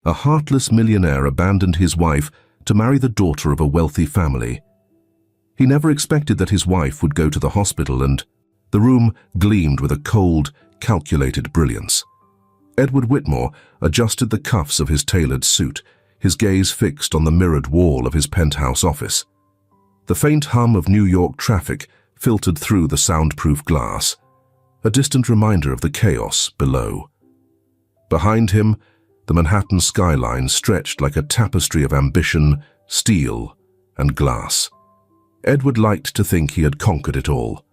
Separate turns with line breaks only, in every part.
A heartless millionaire abandoned his wife to marry the daughter of a wealthy family. He never expected that his wife would go to the hospital, and the room gleamed with a cold, calculated brilliance. Edward Whitmore adjusted the cuffs of his tailored suit, his gaze fixed on the mirrored wall of his penthouse office. The faint hum of New York traffic filtered through the soundproof glass, a distant reminder of the chaos below. Behind him, the Manhattan skyline stretched like a tapestry of ambition, steel, and glass. Edward liked to think he had conquered it all.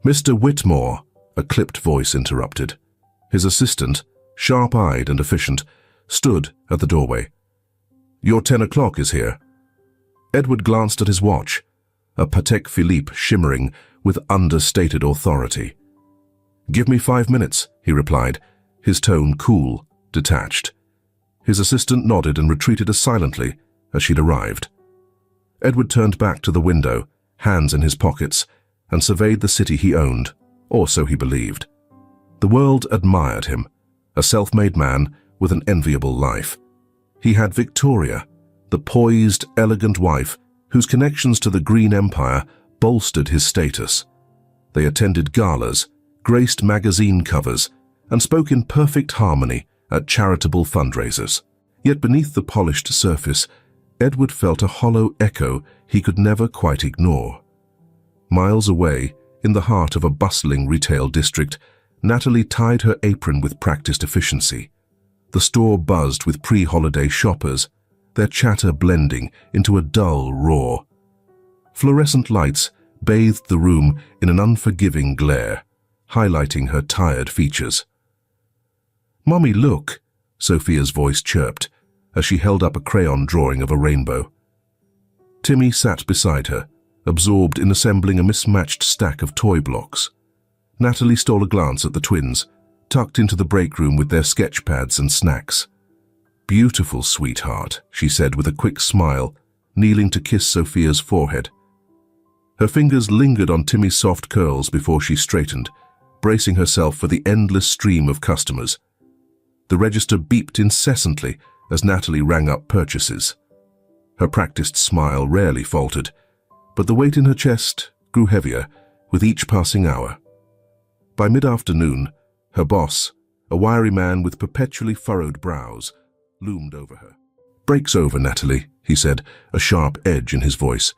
"Mr. Whitmore," a clipped voice interrupted. His assistant, sharp-eyed and efficient, stood at the doorway. "Your 10 o'clock is here." Edward glanced at his watch, a Patek Philippe shimmering with understated authority. "Give me 5 minutes," he replied, his tone cool, detached. His assistant nodded and retreated as silently as she'd arrived. Edward turned back to the window, hands in his pockets, and surveyed the city he owned, or so he believed. The world admired him, a self-made man with an enviable life. He had Victoria, the poised, elegant wife whose connections to the Green Empire bolstered his status. They attended galas, graced magazine covers, and spoke in perfect harmony at charitable fundraisers. Yet beneath the polished surface, Edward felt a hollow echo he could never quite ignore. Miles away, in the heart of a bustling retail district, Natalie tied her apron with practiced efficiency. The store buzzed with pre-holiday shoppers, their chatter blending into a dull roar. Fluorescent lights bathed the room in an unforgiving glare, highlighting her tired features. "Mommy, look," Sophia's voice chirped, as she held up a crayon drawing of a rainbow. Timmy sat beside her, absorbed in assembling a mismatched stack of toy blocks. Natalie stole a glance at the twins, tucked into the break room with their sketch pads and snacks. "Beautiful, sweetheart," she said with a quick smile, kneeling to kiss Sophia's forehead. Her fingers lingered on Timmy's soft curls before she straightened, bracing herself for the endless stream of customers. The register beeped incessantly as Natalie rang up purchases. Her practiced smile rarely faltered, but the weight in her chest grew heavier with each passing hour. By mid-afternoon, her boss, a wiry man with perpetually furrowed brows, loomed over her. "Break's over, Natalie," he said, a sharp edge in his voice.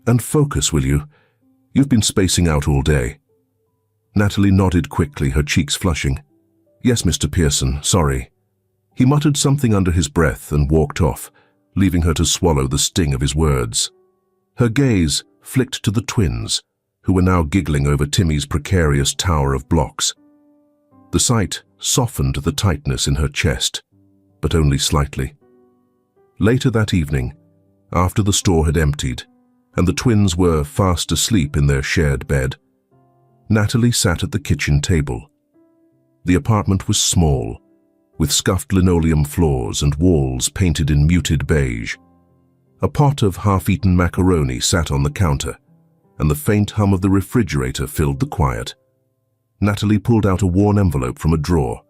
"And focus, will you? You've been spacing out all day." Natalie nodded quickly, her cheeks flushing. "Yes, Mr. Pearson, sorry." He muttered something under his breath and walked off, leaving her to swallow the sting of his words. Her gaze flicked to the twins, who were now giggling over Timmy's precarious tower of blocks. The sight softened the tightness in her chest, but only slightly. Later that evening, after the store had emptied, and the twins were fast asleep in their shared bed, Natalie sat at the kitchen table. The apartment was small, with scuffed linoleum floors and walls painted in muted beige. A pot of half-eaten macaroni sat on the counter, and the faint hum of the refrigerator filled the quiet. Natalie pulled out a worn envelope from a drawer.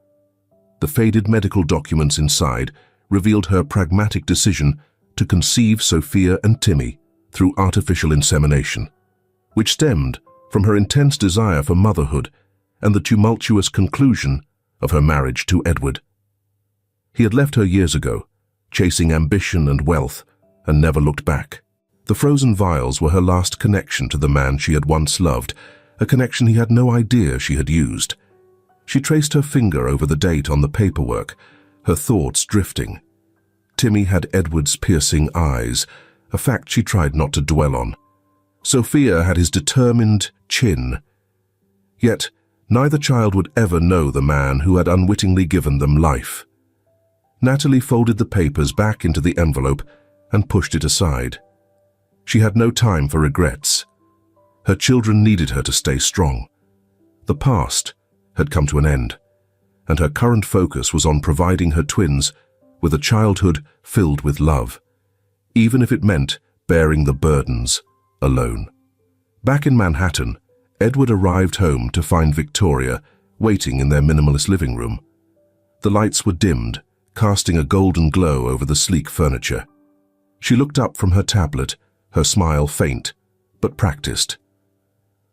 The faded medical documents inside revealed her pragmatic decision to conceive Sophia and Timmy through artificial insemination, which stemmed from her intense desire for motherhood and the tumultuous conclusion of her marriage to Edward. He had left her years ago, chasing ambition and wealth, and never looked back. The frozen vials were her last connection to the man she had once loved, a connection he had no idea she had used. She traced her finger over the date on the paperwork, her thoughts drifting. Timmy had Edward's piercing eyes, a fact she tried not to dwell on. Sophia had his determined chin. Yet, neither child would ever know the man who had unwittingly given them life. Natalie folded the papers back into the envelope and pushed it aside. She had no time for regrets. Her children needed her to stay strong. The past had come to an end, and her current focus was on providing her twins with a childhood filled with love, even if it meant bearing the burdens alone. Back in Manhattan, Edward arrived home to find Victoria waiting in their minimalist living room. The lights were dimmed, casting a golden glow over the sleek furniture. She looked up from her tablet, her smile faint, but practiced.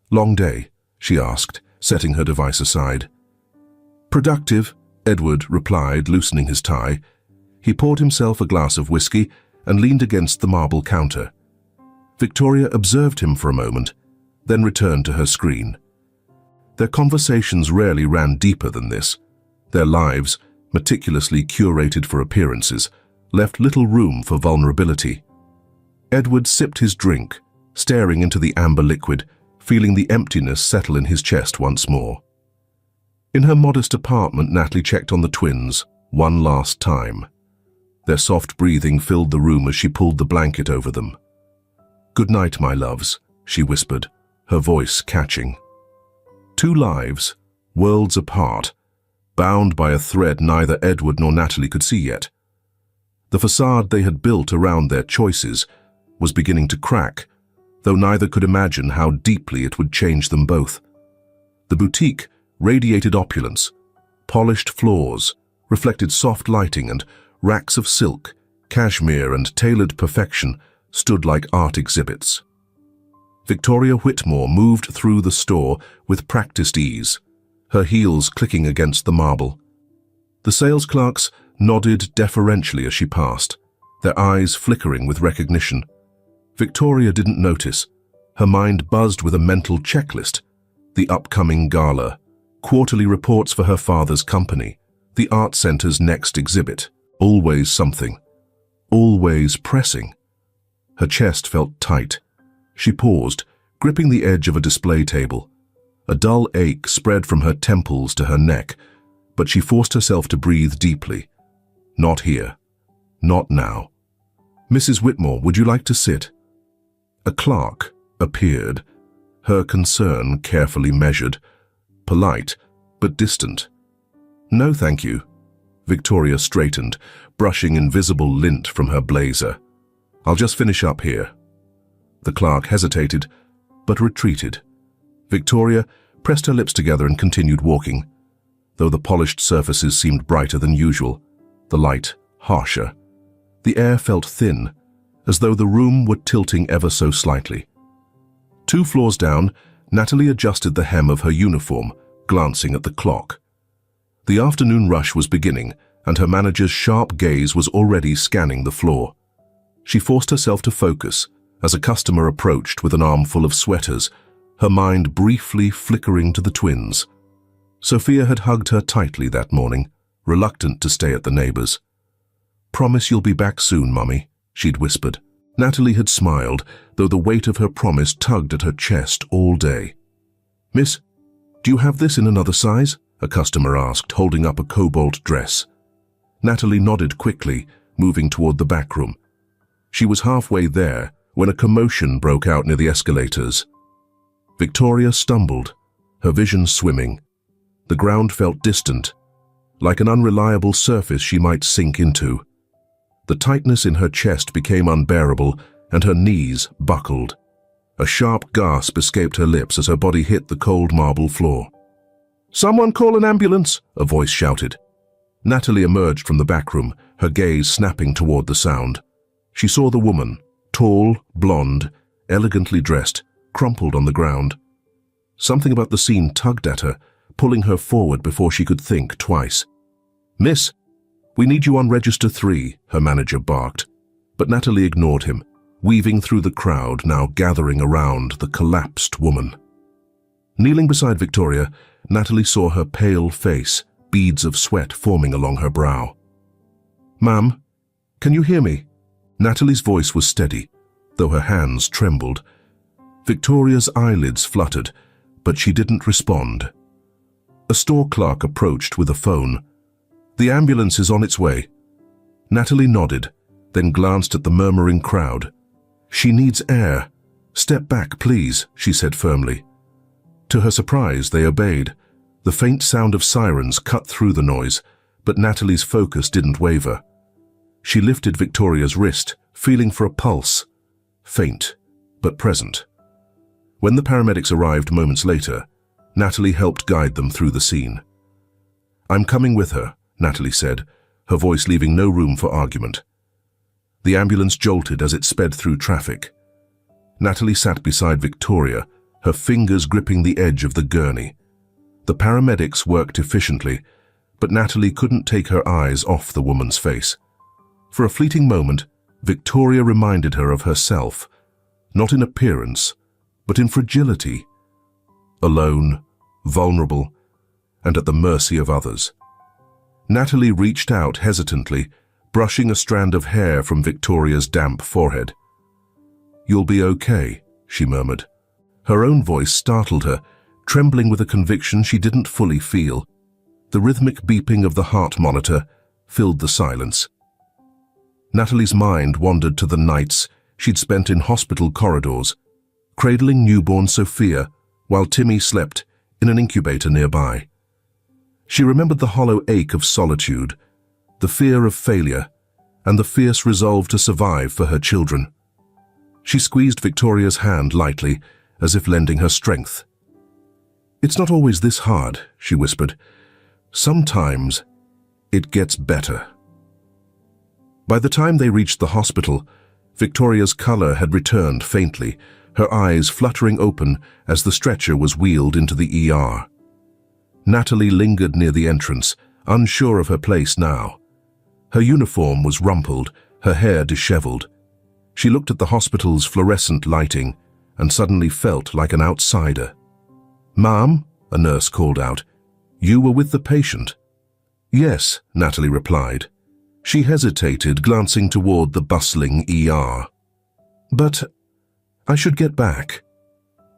"Long day?" she asked, setting her device aside. "Productive," Edward replied, loosening his tie. He poured himself a glass of whiskey and leaned against the marble counter. Victoria observed him for a moment, then returned to her screen. Their conversations rarely ran deeper than this. Their lives, meticulously curated for appearances, left little room for vulnerability. Edward sipped his drink, staring into the amber liquid, feeling the emptiness settle in his chest once more. In her modest apartment, Natalie checked on the twins one last time. Their soft breathing filled the room as she pulled the blanket over them. "Good night, my loves," she whispered, her voice catching. Two lives, worlds apart, bound by a thread neither Edward nor Natalie could see yet. The facade they had built around their choices was beginning to crack, though neither could imagine how deeply it would change them both. The boutique radiated opulence. Polished floors reflected soft lighting, and racks of silk, cashmere, and tailored perfection stood like art exhibits. Victoria Whitmore moved through the store with practiced ease, her heels clicking against the marble. The sales clerks nodded deferentially as she passed, their eyes flickering with recognition. Victoria didn't notice. Her mind buzzed with a mental checklist: the upcoming gala, quarterly reports for her father's company, the art center's next exhibit. Always something. Always pressing. Her chest felt tight. She paused, gripping the edge of a display table. A dull ache spread from her temples to her neck, but she forced herself to breathe deeply. Not here. Not now. "Mrs. Whitmore, would you like to sit?" A clerk appeared, her concern carefully measured, polite but distant. "No, thank you." Victoria straightened, brushing invisible lint from her blazer. "I'll just finish up here." The clerk hesitated, but retreated. Victoria pressed her lips together and continued walking, though the polished surfaces seemed brighter than usual, the light harsher. The air felt thin, as though the room were tilting ever so slightly. 2 floors down, Natalie adjusted the hem of her uniform, glancing at the clock. The afternoon rush was beginning, and her manager's sharp gaze was already scanning the floor. She forced herself to focus as a customer approached with an armful of sweaters, her mind briefly flickering to the twins. Sophia had hugged her tightly that morning, reluctant to stay at the neighbors. "Promise you'll be back soon, Mummy," she'd whispered. Natalie had smiled, though the weight of her promise tugged at her chest all day. "Miss, do you have this in another size?" a customer asked, holding up a cobalt dress. Natalie nodded quickly, moving toward the back room. She was halfway there when a commotion broke out near the escalators. Victoria stumbled, her vision swimming. The ground felt distant, like an unreliable surface she might sink into. The tightness in her chest became unbearable, and her knees buckled. A sharp gasp escaped her lips as her body hit the cold marble floor. "Someone call an ambulance!" a voice shouted. Natalie emerged from the back room, her gaze snapping toward the sound. She saw the woman, tall, blonde, elegantly dressed, crumpled on the ground. Something about the scene tugged at her, pulling her forward before she could think twice. "Miss, we need you on register 3, her manager barked. But Natalie ignored him, weaving through the crowd now gathering around the collapsed woman. Kneeling beside Victoria, Natalie saw her pale face, beads of sweat forming along her brow. "Ma'am, can you hear me?" Natalie's voice was steady, though her hands trembled. Victoria's eyelids fluttered, but she didn't respond. A store clerk approached with a phone. "The ambulance is on its way." Natalie nodded, then glanced at the murmuring crowd. "She needs air. Step back, please," she said firmly. To her surprise, they obeyed. The faint sound of sirens cut through the noise, but Natalie's focus didn't waver. She lifted Victoria's wrist, feeling for a pulse. Faint, but present. When the paramedics arrived moments later, Natalie helped guide them through the scene. "I'm coming with her," Natalie said, her voice leaving no room for argument. The ambulance jolted as it sped through traffic. Natalie sat beside Victoria, her fingers gripping the edge of the gurney. The paramedics worked efficiently, but Natalie couldn't take her eyes off the woman's face. For a fleeting moment, Victoria reminded her of herself, not in appearance, but in fragility. Alone, vulnerable, and at the mercy of others. Natalie reached out hesitantly, brushing a strand of hair from Victoria's damp forehead. "You'll be okay," she murmured. Her own voice startled her, trembling with a conviction she didn't fully feel. The rhythmic beeping of the heart monitor filled the silence. Natalie's mind wandered to the nights she'd spent in hospital corridors, cradling newborn Sophia while Timmy slept in an incubator nearby. She remembered the hollow ache of solitude, the fear of failure, and the fierce resolve to survive for her children. She squeezed Victoria's hand lightly, as if lending her strength. "It's not always this hard," she whispered. "Sometimes it gets better." By the time they reached the hospital, Victoria's color had returned faintly, her eyes fluttering open as the stretcher was wheeled into the ER. Natalie lingered near the entrance, unsure of her place now. Her uniform was rumpled, her hair disheveled. She looked at the hospital's fluorescent lighting and suddenly felt like an outsider. "Ma'am," a nurse called out, "you were with the patient." "Yes," Natalie replied. She hesitated, glancing toward the bustling ER. "But I should get back."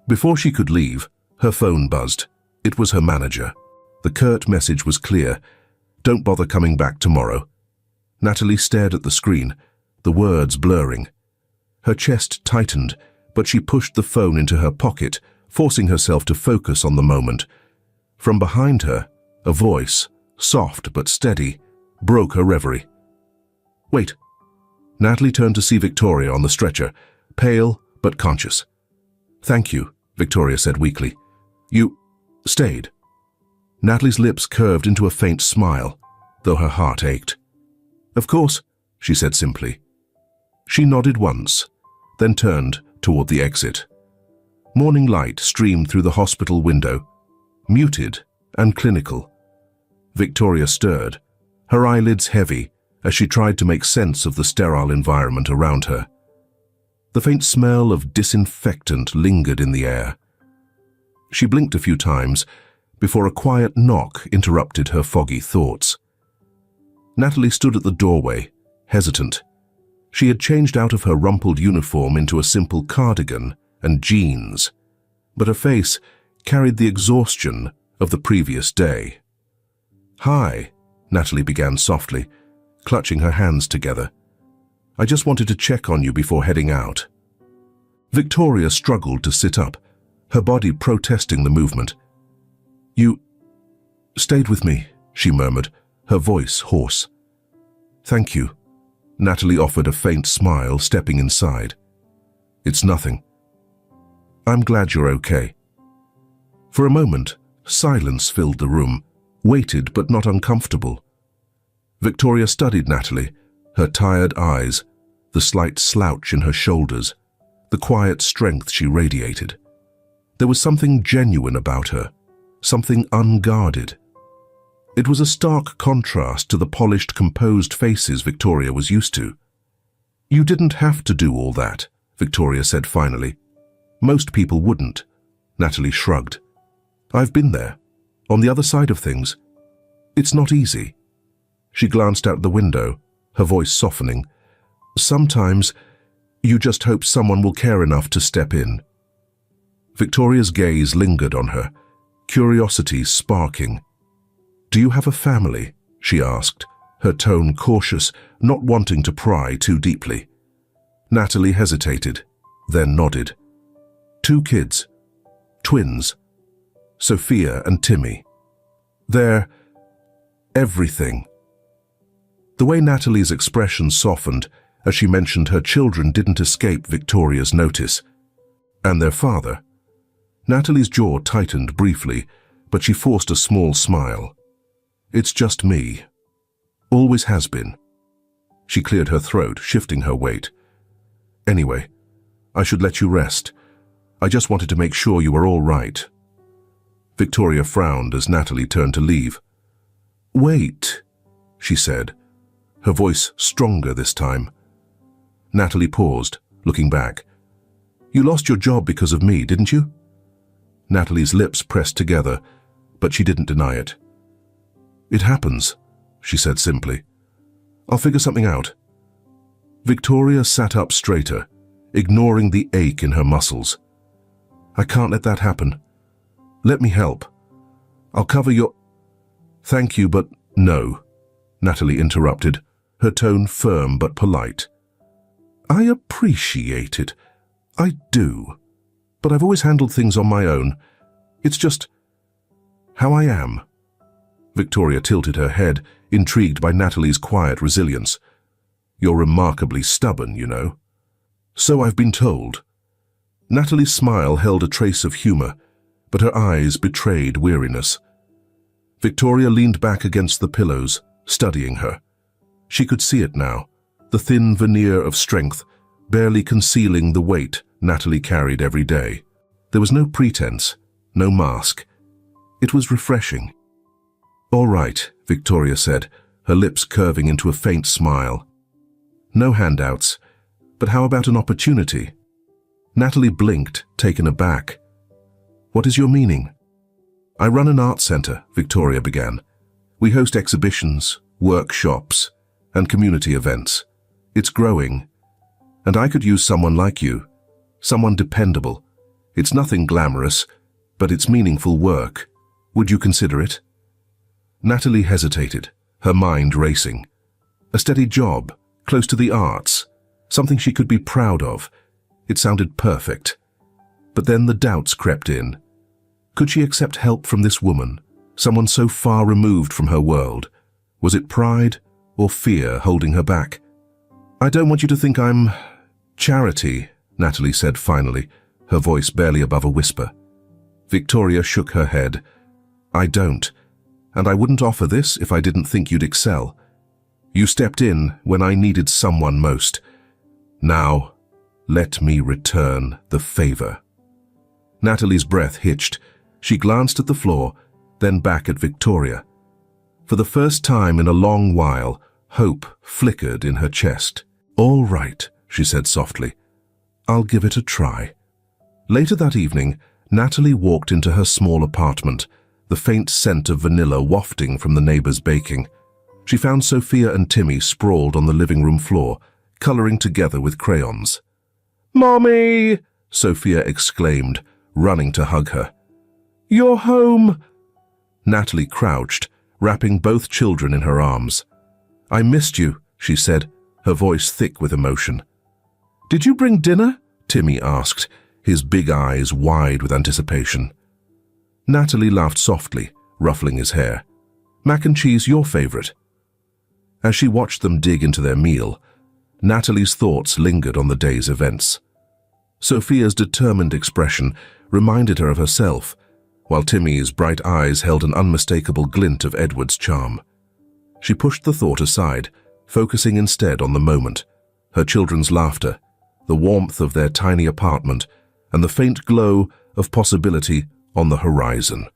Before she could leave, her phone buzzed. It was her manager. The curt message was clear: "Don't bother coming back tomorrow." Natalie stared at the screen, the words blurring. Her chest tightened, but she pushed the phone into her pocket, forcing herself to focus on the moment. From behind her, a voice, soft but steady, broke her reverie. "Wait." Natalie turned to see Victoria on the stretcher, pale but conscious. "Thank you," Victoria said weakly. "You stayed." Natalie's lips curved into a faint smile, though her heart ached. "Of course," she said simply. She nodded once, then turned toward the exit. Morning light streamed through the hospital window, muted and clinical. Victoria stirred, her eyelids heavy as she tried to make sense of the sterile environment around her. The faint smell of disinfectant lingered in the air. She blinked a few times before a quiet knock interrupted her foggy thoughts. Natalie stood at the doorway, hesitant. She had changed out of her rumpled uniform into a simple cardigan and jeans, but her face carried the exhaustion of the previous day. "Hi," Natalie began softly, clutching her hands together. "I just wanted to check on you before heading out." Victoria struggled to sit up, her body protesting the movement. "You stayed with me," she murmured, her voice hoarse. "Thank you." Natalie offered a faint smile, stepping inside. "It's nothing. I'm glad you're okay." For a moment, silence filled the room, weighted but not uncomfortable. Victoria studied Natalie, her tired eyes, the slight slouch in her shoulders, the quiet strength she radiated. There was something genuine about her, something unguarded. It was a stark contrast to the polished, composed faces Victoria was used to. "You didn't have to do all that," Victoria said finally. "Most people wouldn't." Natalie shrugged. "I've been there, on the other side of things. It's not easy." She glanced out the window, her voice softening. "Sometimes you just hope someone will care enough to step in." Victoria's gaze lingered on her, curiosity sparking. "Do you have a family?" she asked, her tone cautious, not wanting to pry too deeply. Natalie hesitated, then nodded. "2 kids. Twins. Sophia and Timmy. They're everything." The way Natalie's expression softened as she mentioned her children didn't escape Victoria's notice. "And their father." Natalie's jaw tightened briefly, but she forced a small smile. "It's just me." Always has been. She cleared her throat, shifting her weight. Anyway, I should let you rest. I just wanted to make sure you were all right. Victoria frowned as Natalie turned to leave. Wait, she said, her voice stronger this time. Natalie paused, looking back. You lost your job because of me, didn't you? Natalie's lips pressed together, but she didn't deny it. It happens, she said simply. I'll figure something out. Victoria sat up straighter, ignoring the ache in her muscles. I can't let that happen. Let me help. I'll cover your... Thank you, but no, Natalie interrupted, her tone firm but polite. I appreciate it. I do. But I've always handled things on my own. It's just how I am. Victoria tilted her head, intrigued by Natalie's quiet resilience. You're remarkably stubborn, you know. So I've been told. Natalie's smile held a trace of humor, but her eyes betrayed weariness. Victoria leaned back against the pillows, studying her. She could see it now, the thin veneer of strength, barely concealing the weight Natalie carried every day. There was no pretense, no mask. It was refreshing. All right, Victoria said, her lips curving into a faint smile. No handouts, but how about an opportunity? Natalie blinked, taken aback. What is your meaning? I run an art center, Victoria began. We host exhibitions, workshops, and community events. It's growing, and I could use someone like you, someone dependable. It's nothing glamorous, but it's meaningful work. Would you consider it? Natalie hesitated, her mind racing. A steady job, close to the arts, something she could be proud of. It sounded perfect. But then the doubts crept in. Could she accept help from this woman, someone so far removed from her world? Was it pride or fear holding her back? I don't want you to think I'm charity, Natalie said finally, her voice barely above a whisper. Victoria shook her head. I don't, and I wouldn't offer this if I didn't think you'd excel. You stepped in when I needed someone most. Now, let me return the favor. Natalie's breath hitched. She glanced at the floor, then back at Victoria. For the first time in a long while, hope flickered in her chest. All right, she said softly. I'll give it a try. Later that evening, Natalie walked into her small apartment, the faint scent of vanilla wafting from the neighbor's baking. She found Sophia and Timmy sprawled on the living room floor, coloring together with crayons. Mommy! Sophia exclaimed, running to hug her. You're home! Natalie crouched, wrapping both children in her arms. I missed you, she said, her voice thick with emotion. Did you bring dinner? Timmy asked, his big eyes wide with anticipation. Natalie laughed softly, ruffling his hair. Mac and cheese your favorite. As she watched them dig into their meal, Natalie's thoughts lingered on the day's events. Sophia's determined expression reminded her of herself, while Timmy's bright eyes held an unmistakable glint of Edward's charm. She pushed the thought aside, focusing instead on the moment, her children's laughter, the warmth of their tiny apartment, and the faint glow of possibility on the horizon.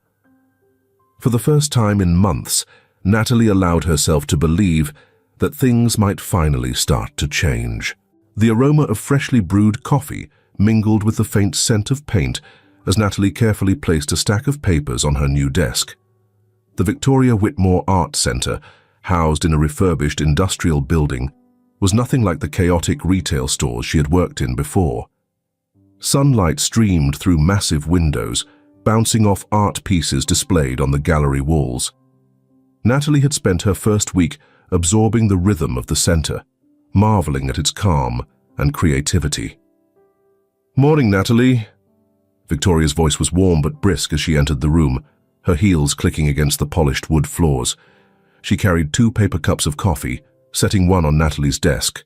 For the first time in months, Natalie allowed herself to believe that things might finally start to change. The aroma of freshly brewed coffee mingled with the faint scent of paint as Natalie carefully placed a stack of papers on her new desk. The Victoria Whitmore Art Center, housed in a refurbished industrial building, was nothing like the chaotic retail stores she had worked in before. Sunlight streamed through massive windows, bouncing off art pieces displayed on the gallery walls. Natalie had spent her first week absorbing the rhythm of the center, marveling at its calm and creativity. Morning, Natalie. Victoria's voice was warm but brisk as she entered the room, her heels clicking against the polished wood floors. She carried 2 paper cups of coffee, setting one on Natalie's desk.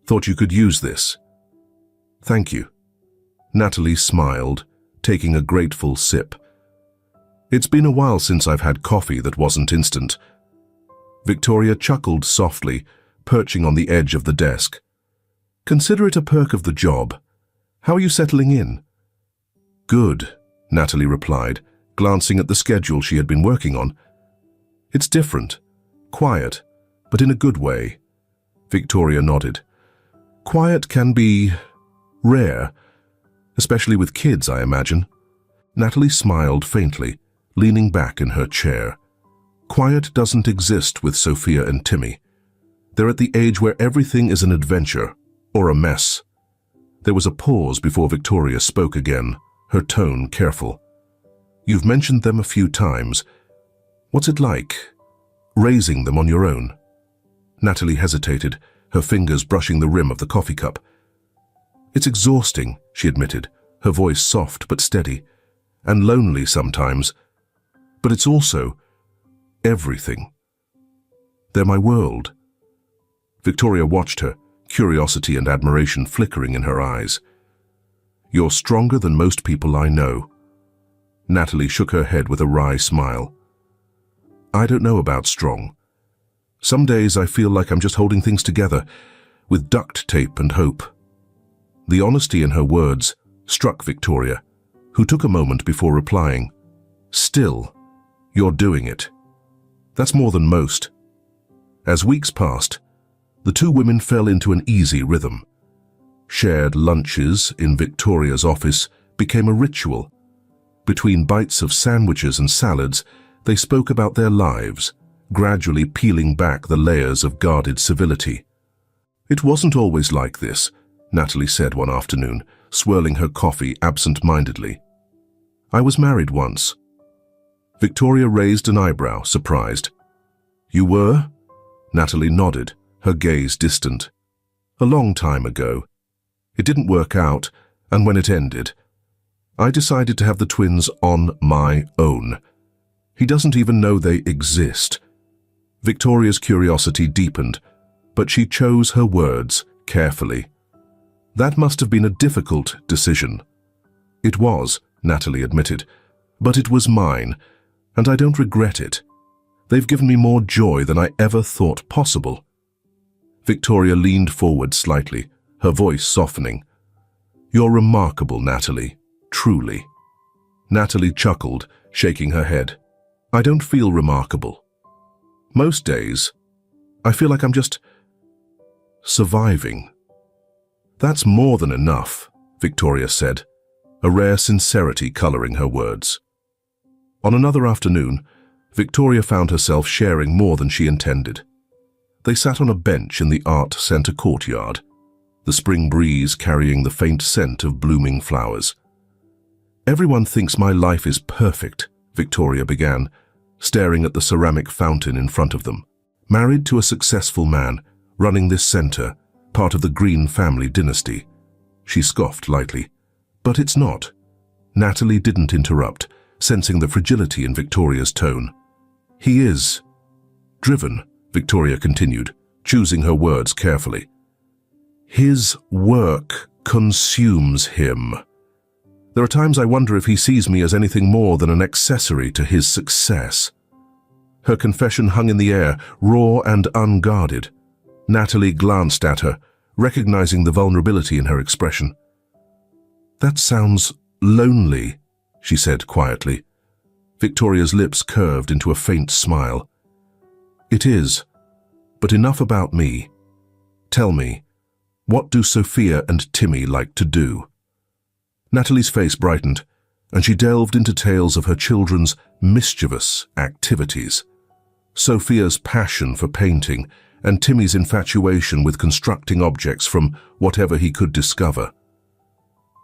Thought you could use this. Thank you. Natalie smiled, taking a grateful sip. It's been a while since I've had coffee that wasn't instant. Victoria chuckled softly, perching on the edge of the desk. "Consider it a perk of the job. How are you settling in?" "Good," Natalie replied, glancing at the schedule she had been working on. "It's different. Quiet, but in a good way." Victoria nodded. "Quiet can be rare, especially with kids, I imagine." Natalie smiled faintly, leaning back in her chair. Quiet doesn't exist with Sophia and Timmy. They're at the age where everything is an adventure, or a mess. There was a pause before Victoria spoke again, her tone careful. "You've mentioned them a few times. What's it like, raising them on your own?" Natalie hesitated, her fingers brushing the rim of the coffee cup. "It's exhausting," she admitted, her voice soft but steady, "and lonely sometimes. But it's also everything. They're my world." Victoria watched her, curiosity and admiration flickering in her eyes. "You're stronger than most people I know." Natalie shook her head with a wry smile. "I don't know about strong. Some days I feel like I'm just holding things together, with duct tape and hope." The honesty in her words struck Victoria, who took a moment before replying. "Still, you're doing it. That's more than most." As weeks passed, the two women fell into an easy rhythm. Shared lunches in Victoria's office became a ritual. Between bites of sandwiches and salads, they spoke about their lives, gradually peeling back the layers of guarded civility. "It wasn't always like this," Natalie said one afternoon, swirling her coffee absent-mindedly. "I was married once." Victoria raised an eyebrow, surprised. "You were?" Natalie nodded, her gaze distant. "A long time ago. It didn't work out, and when it ended, I decided to have the twins on my own. He doesn't even know they exist." Victoria's curiosity deepened, but she chose her words carefully. "That must have been a difficult decision." "It was," Natalie admitted, "but it was mine, and I don't regret it. They've given me more joy than I ever thought possible." Victoria leaned forward slightly, her voice softening. "You're remarkable, Natalie, truly." Natalie chuckled, shaking her head. "I don't feel remarkable. Most days, I feel like I'm just surviving." "That's more than enough," Victoria said, a rare sincerity coloring her words. On another afternoon, Victoria found herself sharing more than she intended. They sat on a bench in the art center courtyard, the spring breeze carrying the faint scent of blooming flowers. "Everyone thinks my life is perfect," Victoria began, staring at the ceramic fountain in front of them. "Married to a successful man, running this center, part of the Green family dynasty." She scoffed lightly. "But it's not." Natalie didn't interrupt, sensing the fragility in Victoria's tone. "He is driven," Victoria continued, choosing her words carefully. "His work consumes him. There are times I wonder if he sees me as anything more than an accessory to his success." Her confession hung in the air, raw and unguarded. Natalie glanced at her, recognizing the vulnerability in her expression. "That sounds lonely," she said quietly. Victoria's lips curved into a faint smile. "It is, but enough about me. Tell me, what do Sophia and Timmy like to do?" Natalie's face brightened, and she delved into tales of her children's mischievous activities. Sophia's passion for painting and Timmy's infatuation with constructing objects from whatever he could discover.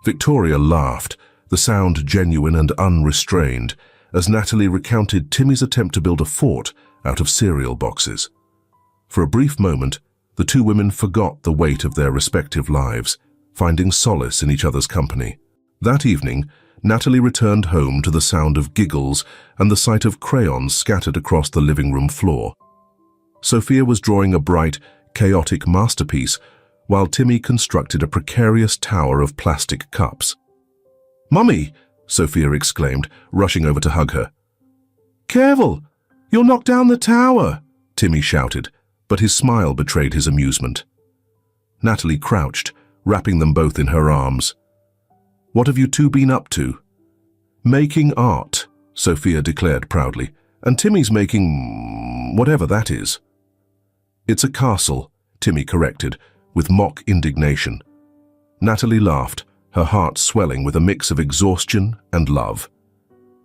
Victoria laughed, the sound genuine and unrestrained, as Natalie recounted Timmy's attempt to build a fort out of cereal boxes. For a brief moment, the two women forgot the weight of their respective lives, finding solace in each other's company. That evening, Natalie returned home to the sound of giggles and the sight of crayons scattered across the living room floor. Sophia was drawing a bright, chaotic masterpiece, while Timmy constructed a precarious tower of plastic cups. "Mummy!" Sophia exclaimed, rushing over to hug her. "Careful! You'll knock down the tower!" Timmy shouted, but his smile betrayed his amusement. Natalie crouched, wrapping them both in her arms. "What have you two been up to?" "Making art," Sophia declared proudly, "and Timmy's making whatever that is." "It's a castle," Timmy corrected, with mock indignation. Natalie laughed, her heart swelling with a mix of exhaustion and love.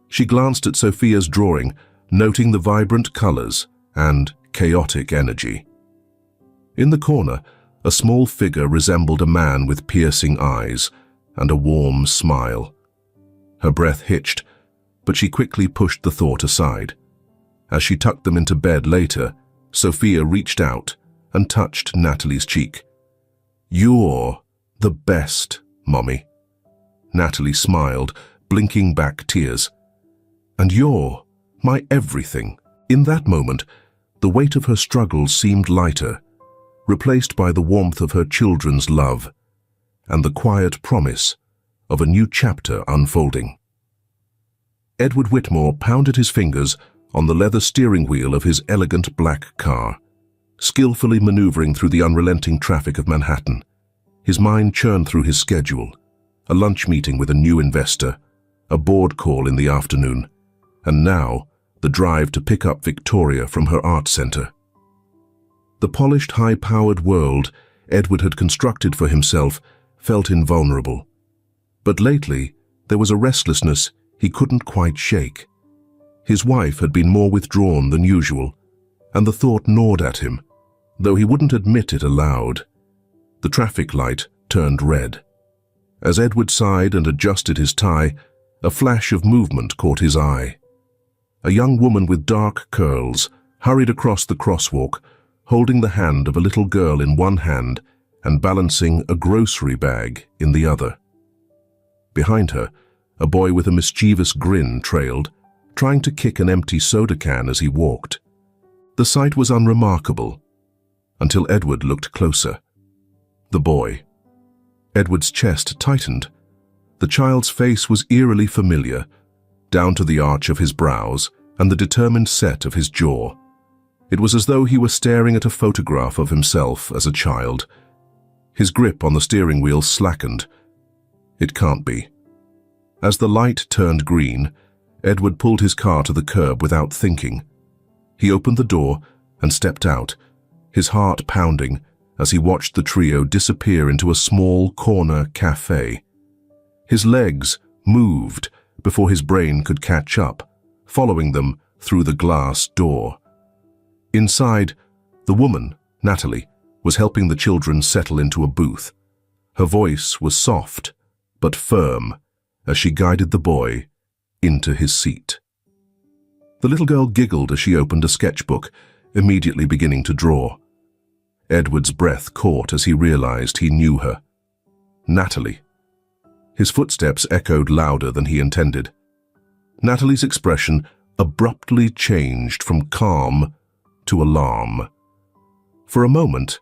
She glanced at Sophia's drawing, noting the vibrant colors and chaotic energy. In the corner, a small figure resembled a man with piercing eyes and a warm smile. Her breath hitched, but she quickly pushed the thought aside. As she tucked them into bed later, Sophia reached out and touched Natalie's cheek. "You're the best, Mommy." Natalie smiled, blinking back tears. "And you're my everything." In that moment, the weight of her struggles seemed lighter, replaced by the warmth of her children's love and the quiet promise of a new chapter unfolding. Edward Whitmore pounded his fingers on the leather steering wheel of his elegant black car, skillfully maneuvering through the unrelenting traffic of Manhattan. His mind churned through his schedule, a lunch meeting with a new investor, a board call in the afternoon, and now the drive to pick up Victoria from her art center. The polished, high-powered world Edward had constructed for himself felt invulnerable. But lately, there was a restlessness he couldn't quite shake. His wife had been more withdrawn than usual, and the thought gnawed at him, though he wouldn't admit it aloud. The traffic light turned red. As Edward sighed and adjusted his tie, a flash of movement caught his eye. A young woman with dark curls hurried across the crosswalk, holding the hand of a little girl in one hand and balancing a grocery bag in the other. Behind her, a boy with a mischievous grin trailed, trying to kick an empty soda can as he walked. The sight was unremarkable, until Edward looked closer. The boy. Edward's chest tightened. The child's face was eerily familiar, down to the arch of his brows and the determined set of his jaw. It was as though he were staring at a photograph of himself as a child. His grip on the steering wheel slackened. It can't be. As the light turned green, Edward pulled his car to the curb without thinking. He opened the door and stepped out, his heart pounding as he watched the trio disappear into a small corner cafe. His legs moved before his brain could catch up, following them through the glass door. Inside, the woman, Natalie, was helping the children settle into a booth. Her voice was soft but firm as she guided the boy into his seat. The little girl giggled as she opened a sketchbook, immediately beginning to draw. Edward's breath caught as he realized he knew her. Natalie. His footsteps echoed louder than he intended. Natalie's expression abruptly changed from calm to alarm. For a moment,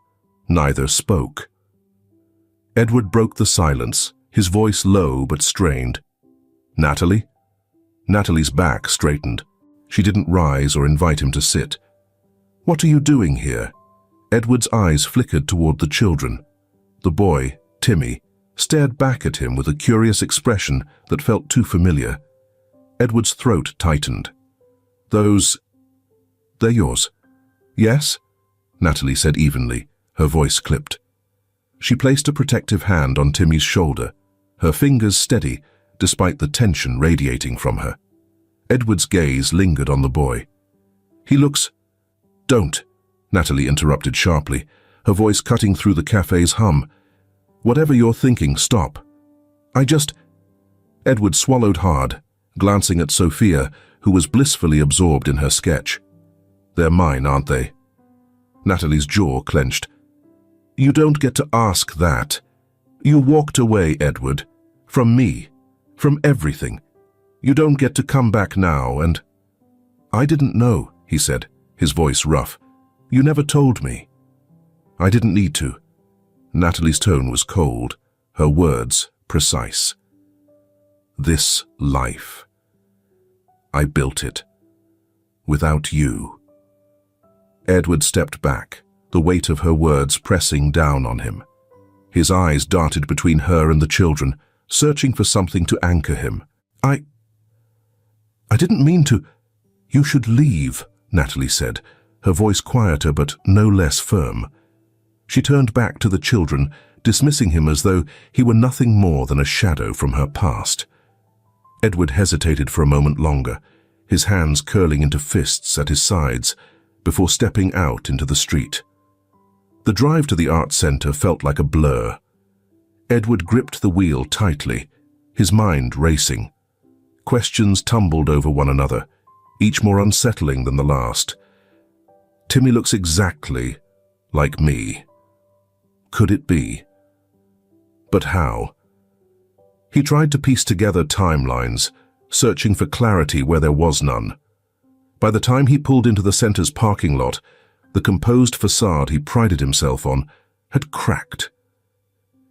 neither spoke. Edward broke the silence, his voice low but strained. "Natalie?" Natalie's back straightened. She didn't rise or invite him to sit. "What are you doing here?" Edward's eyes flickered toward the children. The boy, Timmy, stared back at him with a curious expression that felt too familiar. Edward's throat tightened. They're yours." "Yes?" Natalie said evenly, her voice clipped. She placed a protective hand on Timmy's shoulder, her fingers steady despite the tension radiating from her. Edward's gaze lingered on the boy. "He looks—" "Don't," Natalie interrupted sharply, her voice cutting through the cafe's hum. "Whatever you're thinking, stop. Edward swallowed hard, glancing at Sophia, who was blissfully absorbed in her sketch. "They're mine, aren't they?" Natalie's jaw clenched. "You don't get to ask that. You walked away, Edward. From me. From everything. You don't get to come back now and—" "I didn't know," he said, his voice rough. "You never told me." "I didn't need to." Natalie's tone was cold, her words precise. "This life. I built it. Without you." Edward stepped back, the weight of her words pressing down on him. His eyes darted between her and the children, searching for something to anchor him. I didn't mean to. You should leave, Natalie said, her voice quieter but no less firm. She turned back to the children, dismissing him as though he were nothing more than a shadow from her past. Edward hesitated for a moment longer, his hands curling into fists at his sides, before stepping out into the street. The drive to the art center felt like a blur. Edward gripped the wheel tightly, his mind racing. Questions tumbled over one another, each more unsettling than the last. Timmy looks exactly like me. Could it be? But how? He tried to piece together timelines, searching for clarity where there was none. By the time he pulled into the center's parking lot, the composed facade he prided himself on had cracked.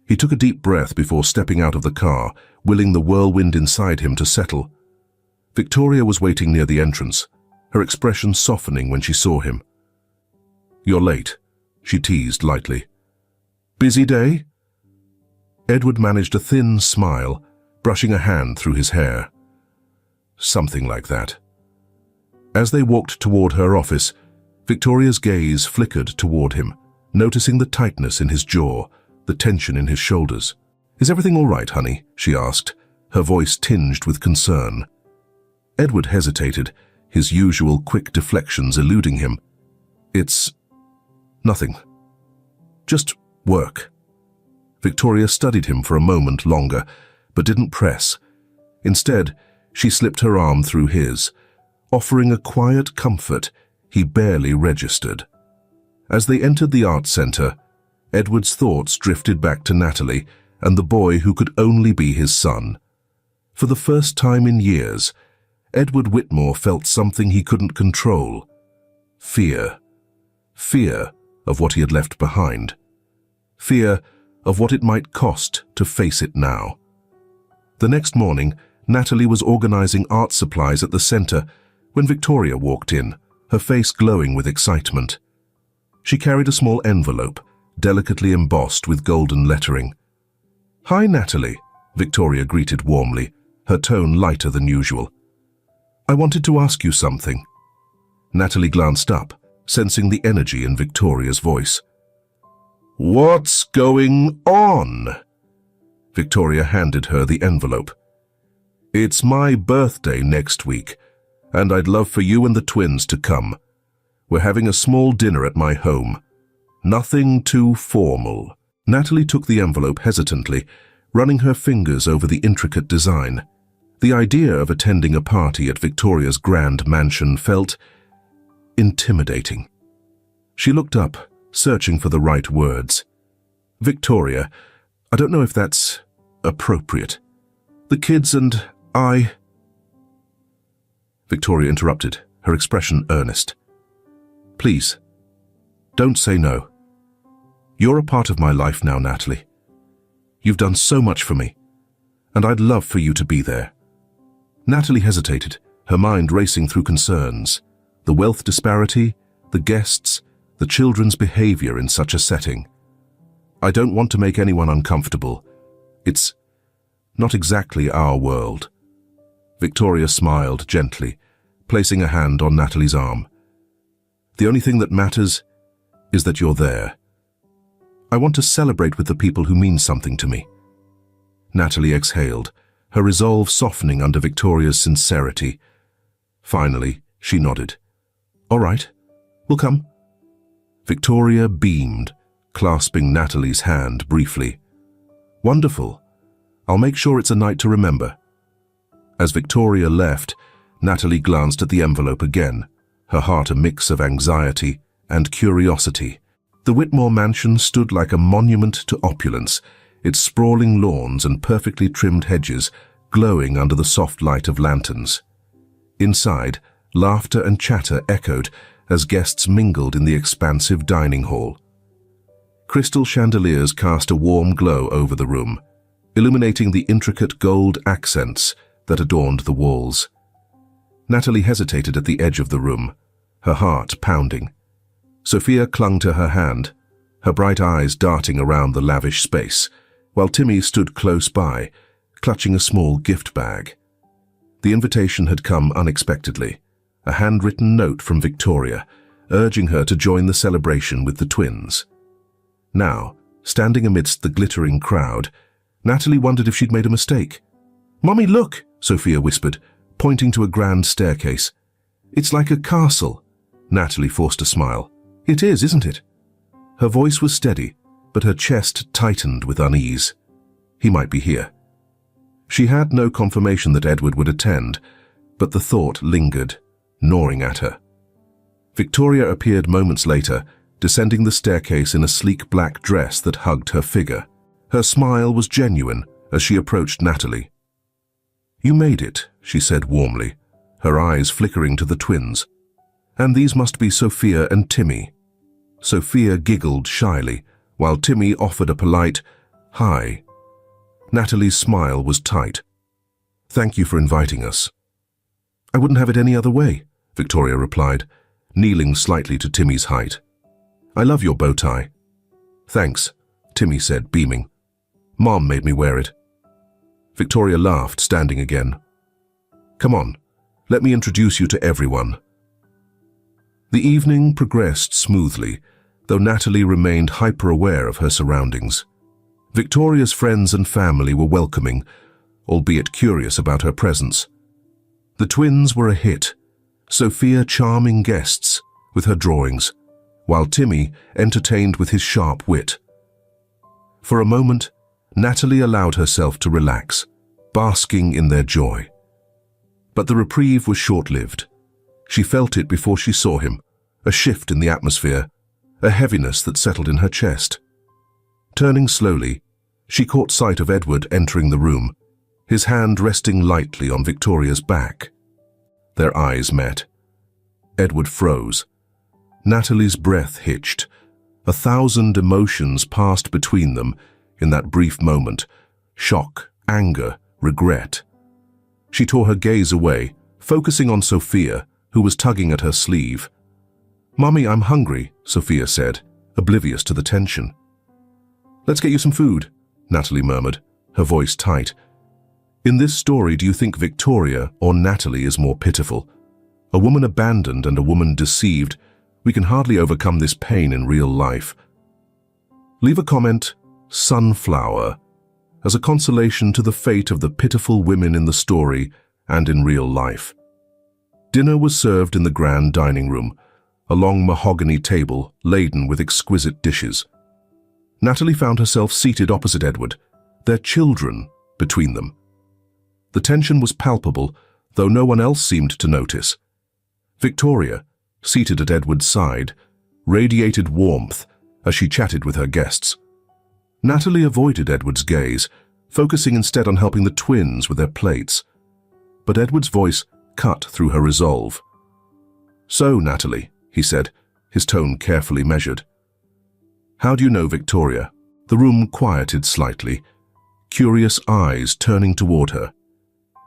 He took a deep breath before stepping out of the car, willing the whirlwind inside him to settle. Victoria was waiting near the entrance, her expression softening when she saw him. "You're late," she teased lightly. "Busy day?" Edward managed a thin smile, brushing a hand through his hair. Something like that. As they walked toward her office, Victoria's gaze flickered toward him, noticing the tightness in his jaw, the tension in his shoulders. "Is everything all right, honey?" she asked, her voice tinged with concern. Edward hesitated, his usual quick deflections eluding him. "It's nothing. Just work." Victoria studied him for a moment longer, but didn't press. Instead, she slipped her arm through his, offering a quiet comfort he barely registered. As they entered the art center, Edward's thoughts drifted back to Natalie and the boy who could only be his son. For the first time in years, Edward Whitmore felt something he couldn't control. Fear. Fear of what he had left behind. Fear of what it might cost to face it now. The next morning, Natalie was organizing art supplies at the center when Victoria walked in, her face glowing with excitement. She carried a small envelope, delicately embossed with golden lettering. "Hi, Natalie," Victoria greeted warmly, her tone lighter than usual. "I wanted to ask you something." Natalie glanced up, sensing the energy in Victoria's voice. "What's going on?" Victoria handed her the envelope. "It's my birthday next week, and I'd love for you and the twins to come. We're having a small dinner at my home. Nothing too formal." Natalie took the envelope hesitantly, running her fingers over the intricate design. The idea of attending a party at Victoria's grand mansion felt intimidating. She looked up, searching for the right words. "Victoria, I don't know if that's appropriate. The kids and I—" Victoria interrupted, her expression earnest. "Please, don't say no. You're a part of my life now, Natalie. You've done so much for me, and I'd love for you to be there." Natalie hesitated, her mind racing through concerns. The wealth disparity, the guests, the children's behavior in such a setting. "I don't want to make anyone uncomfortable. It's not exactly our world." Victoria smiled gently, placing a hand on Natalie's arm. "The only thing that matters is that you're there. I want to celebrate with the people who mean something to me." Natalie exhaled, her resolve softening under Victoria's sincerity. Finally, she nodded. "All right, we'll come." Victoria beamed, clasping Natalie's hand briefly. "Wonderful. I'll make sure it's a night to remember." As Victoria left, Natalie glanced at the envelope again, her heart a mix of anxiety and curiosity. The Whitmore mansion stood like a monument to opulence, its sprawling lawns and perfectly trimmed hedges glowing under the soft light of lanterns. Inside, laughter and chatter echoed as guests mingled in the expansive dining hall. Crystal chandeliers cast a warm glow over the room, illuminating the intricate gold accents that adorned the walls. Natalie hesitated at the edge of the room, her heart pounding. Sophia clung to her hand, her bright eyes darting around the lavish space, while Timmy stood close by, clutching a small gift bag. The invitation had come unexpectedly, a handwritten note from Victoria, urging her to join the celebration with the twins. Now, standing amidst the glittering crowd, Natalie wondered if she'd made a mistake. "Mommy, look," Sophia whispered, pointing to a grand staircase. "It's like a castle." Natalie forced a smile. "It is, isn't it?" Her voice was steady, but her chest tightened with unease. He might be here. She had no confirmation that Edward would attend, but the thought lingered, gnawing at her. Victoria appeared moments later, descending the staircase in a sleek black dress that hugged her figure. Her smile was genuine as she approached Natalie. "You made it," she said warmly, her eyes flickering to the twins. "And these must be Sophia and Timmy." Sophia giggled shyly, while Timmy offered a polite, "Hi." Natalie's smile was tight. "Thank you for inviting us." "I wouldn't have it any other way," Victoria replied, kneeling slightly to Timmy's height. "I love your bow tie." "Thanks," Timmy said, beaming. "Mom made me wear it." Victoria laughed, standing again. "Come on, let me introduce you to everyone." The evening progressed smoothly, though Natalie remained hyper-aware of her surroundings. Victoria's friends and family were welcoming, albeit curious about her presence. The twins were a hit, Sophia charming guests with her drawings, while Timmy entertained with his sharp wit. For a moment, Natalie allowed herself to relax, basking in their joy. But the reprieve was short-lived. She felt it before she saw him, a shift in the atmosphere, a heaviness that settled in her chest. Turning slowly, she caught sight of Edward entering the room, his hand resting lightly on Victoria's back. Their eyes met. Edward froze. Natalie's breath hitched. 1,000 emotions passed between them in that brief moment: shock, anger, regret. She tore her gaze away, focusing on Sophia, who was tugging at her sleeve. "Mommy, I'm hungry," Sophia said, oblivious to the tension. "Let's get you some food," Natalie murmured, her voice tight. In this story, do you think Victoria or Natalie is more pitiful? A woman abandoned and a woman deceived. We can hardly overcome this pain in real life. Leave a comment, "Sunflower," as a consolation to the fate of the pitiful women in the story and in real life. Dinner was served in the grand dining room, a long mahogany table laden with exquisite dishes. Natalie found herself seated opposite Edward, their children between them. The tension was palpable, though no one else seemed to notice. Victoria, seated at Edward's side, radiated warmth as she chatted with her guests. Natalie avoided Edward's gaze, focusing instead on helping the twins with their plates. But Edward's voice cut through her resolve. "So, Natalie," he said, his tone carefully measured. "How do you know Victoria?" The room quieted slightly, curious eyes turning toward her.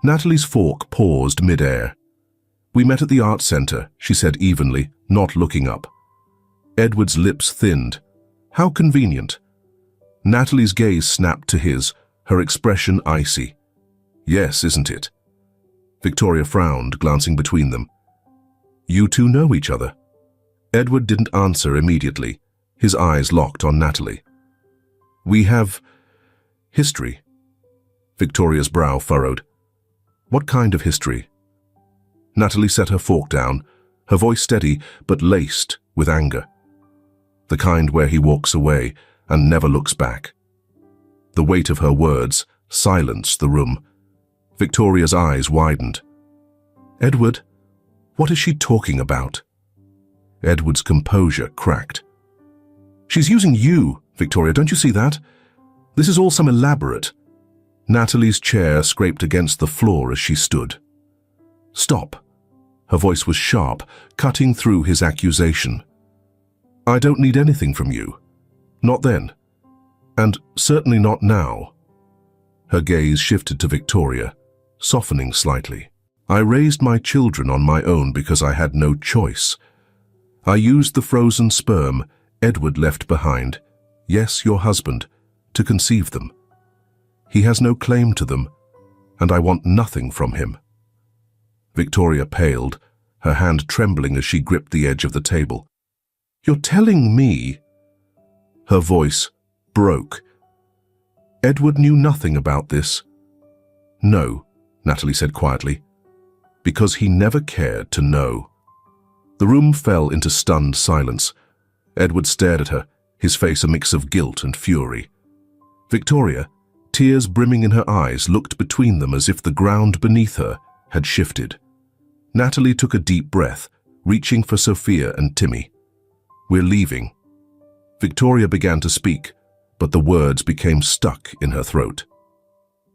Natalie's fork paused mid-air. "We met at the art center," she said evenly, not looking up. Edward's lips thinned. "How convenient." Natalie's gaze snapped to his, her expression icy. "Yes, isn't it?" Victoria frowned, glancing between them. "You two know each other?" Edward didn't answer immediately, his eyes locked on Natalie. "We have history." Victoria's brow furrowed. "What kind of history?" Natalie set her fork down, her voice steady but laced with anger. "The kind where he walks away and never looks back." The weight of her words silenced the room. Victoria's eyes widened. "Edward, what is she talking about?" Edward's composure cracked. "She's using you, Victoria, don't you see that? This is all some elaborate." Natalie's chair scraped against the floor as she stood. "Stop." Her voice was sharp, cutting through his accusation. "I don't need anything from you. Not then. And certainly not now." Her gaze shifted to Victoria, softening slightly. "I raised my children on my own because I had no choice. I used the frozen sperm Edward left behind, yes, your husband, to conceive them. He has no claim to them, and I want nothing from him." Victoria paled, her hand trembling as she gripped the edge of the table. "You're telling me—" Her voice broke. "Edward knew nothing about this." "No," Natalie said quietly, "because he never cared to know." The room fell into stunned silence. Edward stared at her, his face a mix of guilt and fury. Victoria, tears brimming in her eyes, looked between them as if the ground beneath her had shifted. Natalie took a deep breath, reaching for Sophia and Timmy. "We're leaving." Victoria began to speak, but the words became stuck in her throat.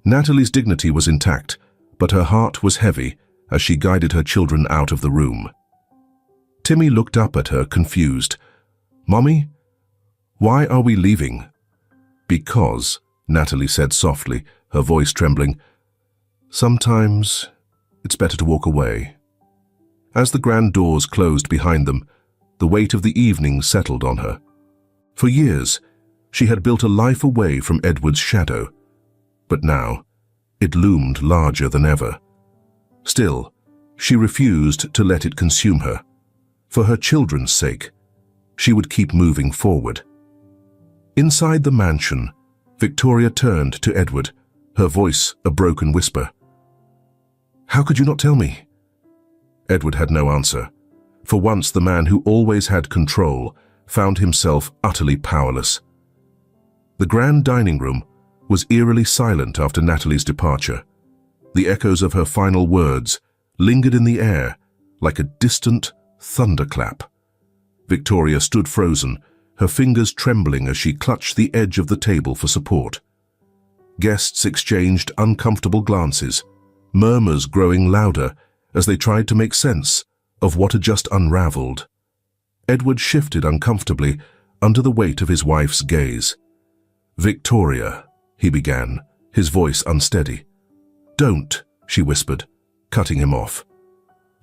Natalie's dignity was intact, but her heart was heavy as she guided her children out of the room. Timmy looked up at her, confused. "Mommy, why are we leaving?" "Because," Natalie said softly, her voice trembling, "sometimes it's better to walk away." As the grand doors closed behind them, the weight of the evening settled on her. For years, she had built a life away from Edward's shadow, but now it loomed larger than ever. Still, she refused to let it consume her. For her children's sake, she would keep moving forward. Inside the mansion, Victoria turned to Edward, her voice a broken whisper. "How could you not tell me?" Edward had no answer. For once, the man who always had control found himself utterly powerless. The grand dining room was eerily silent after Natalie's departure. The echoes of her final words lingered in the air like a distant thunderclap. Victoria stood frozen, her fingers trembling as she clutched the edge of the table for support. Guests exchanged uncomfortable glances, murmurs growing louder as they tried to make sense of what had just unraveled. Edward shifted uncomfortably under the weight of his wife's gaze. "Victoria," he began, his voice unsteady. "Don't," she whispered, cutting him off.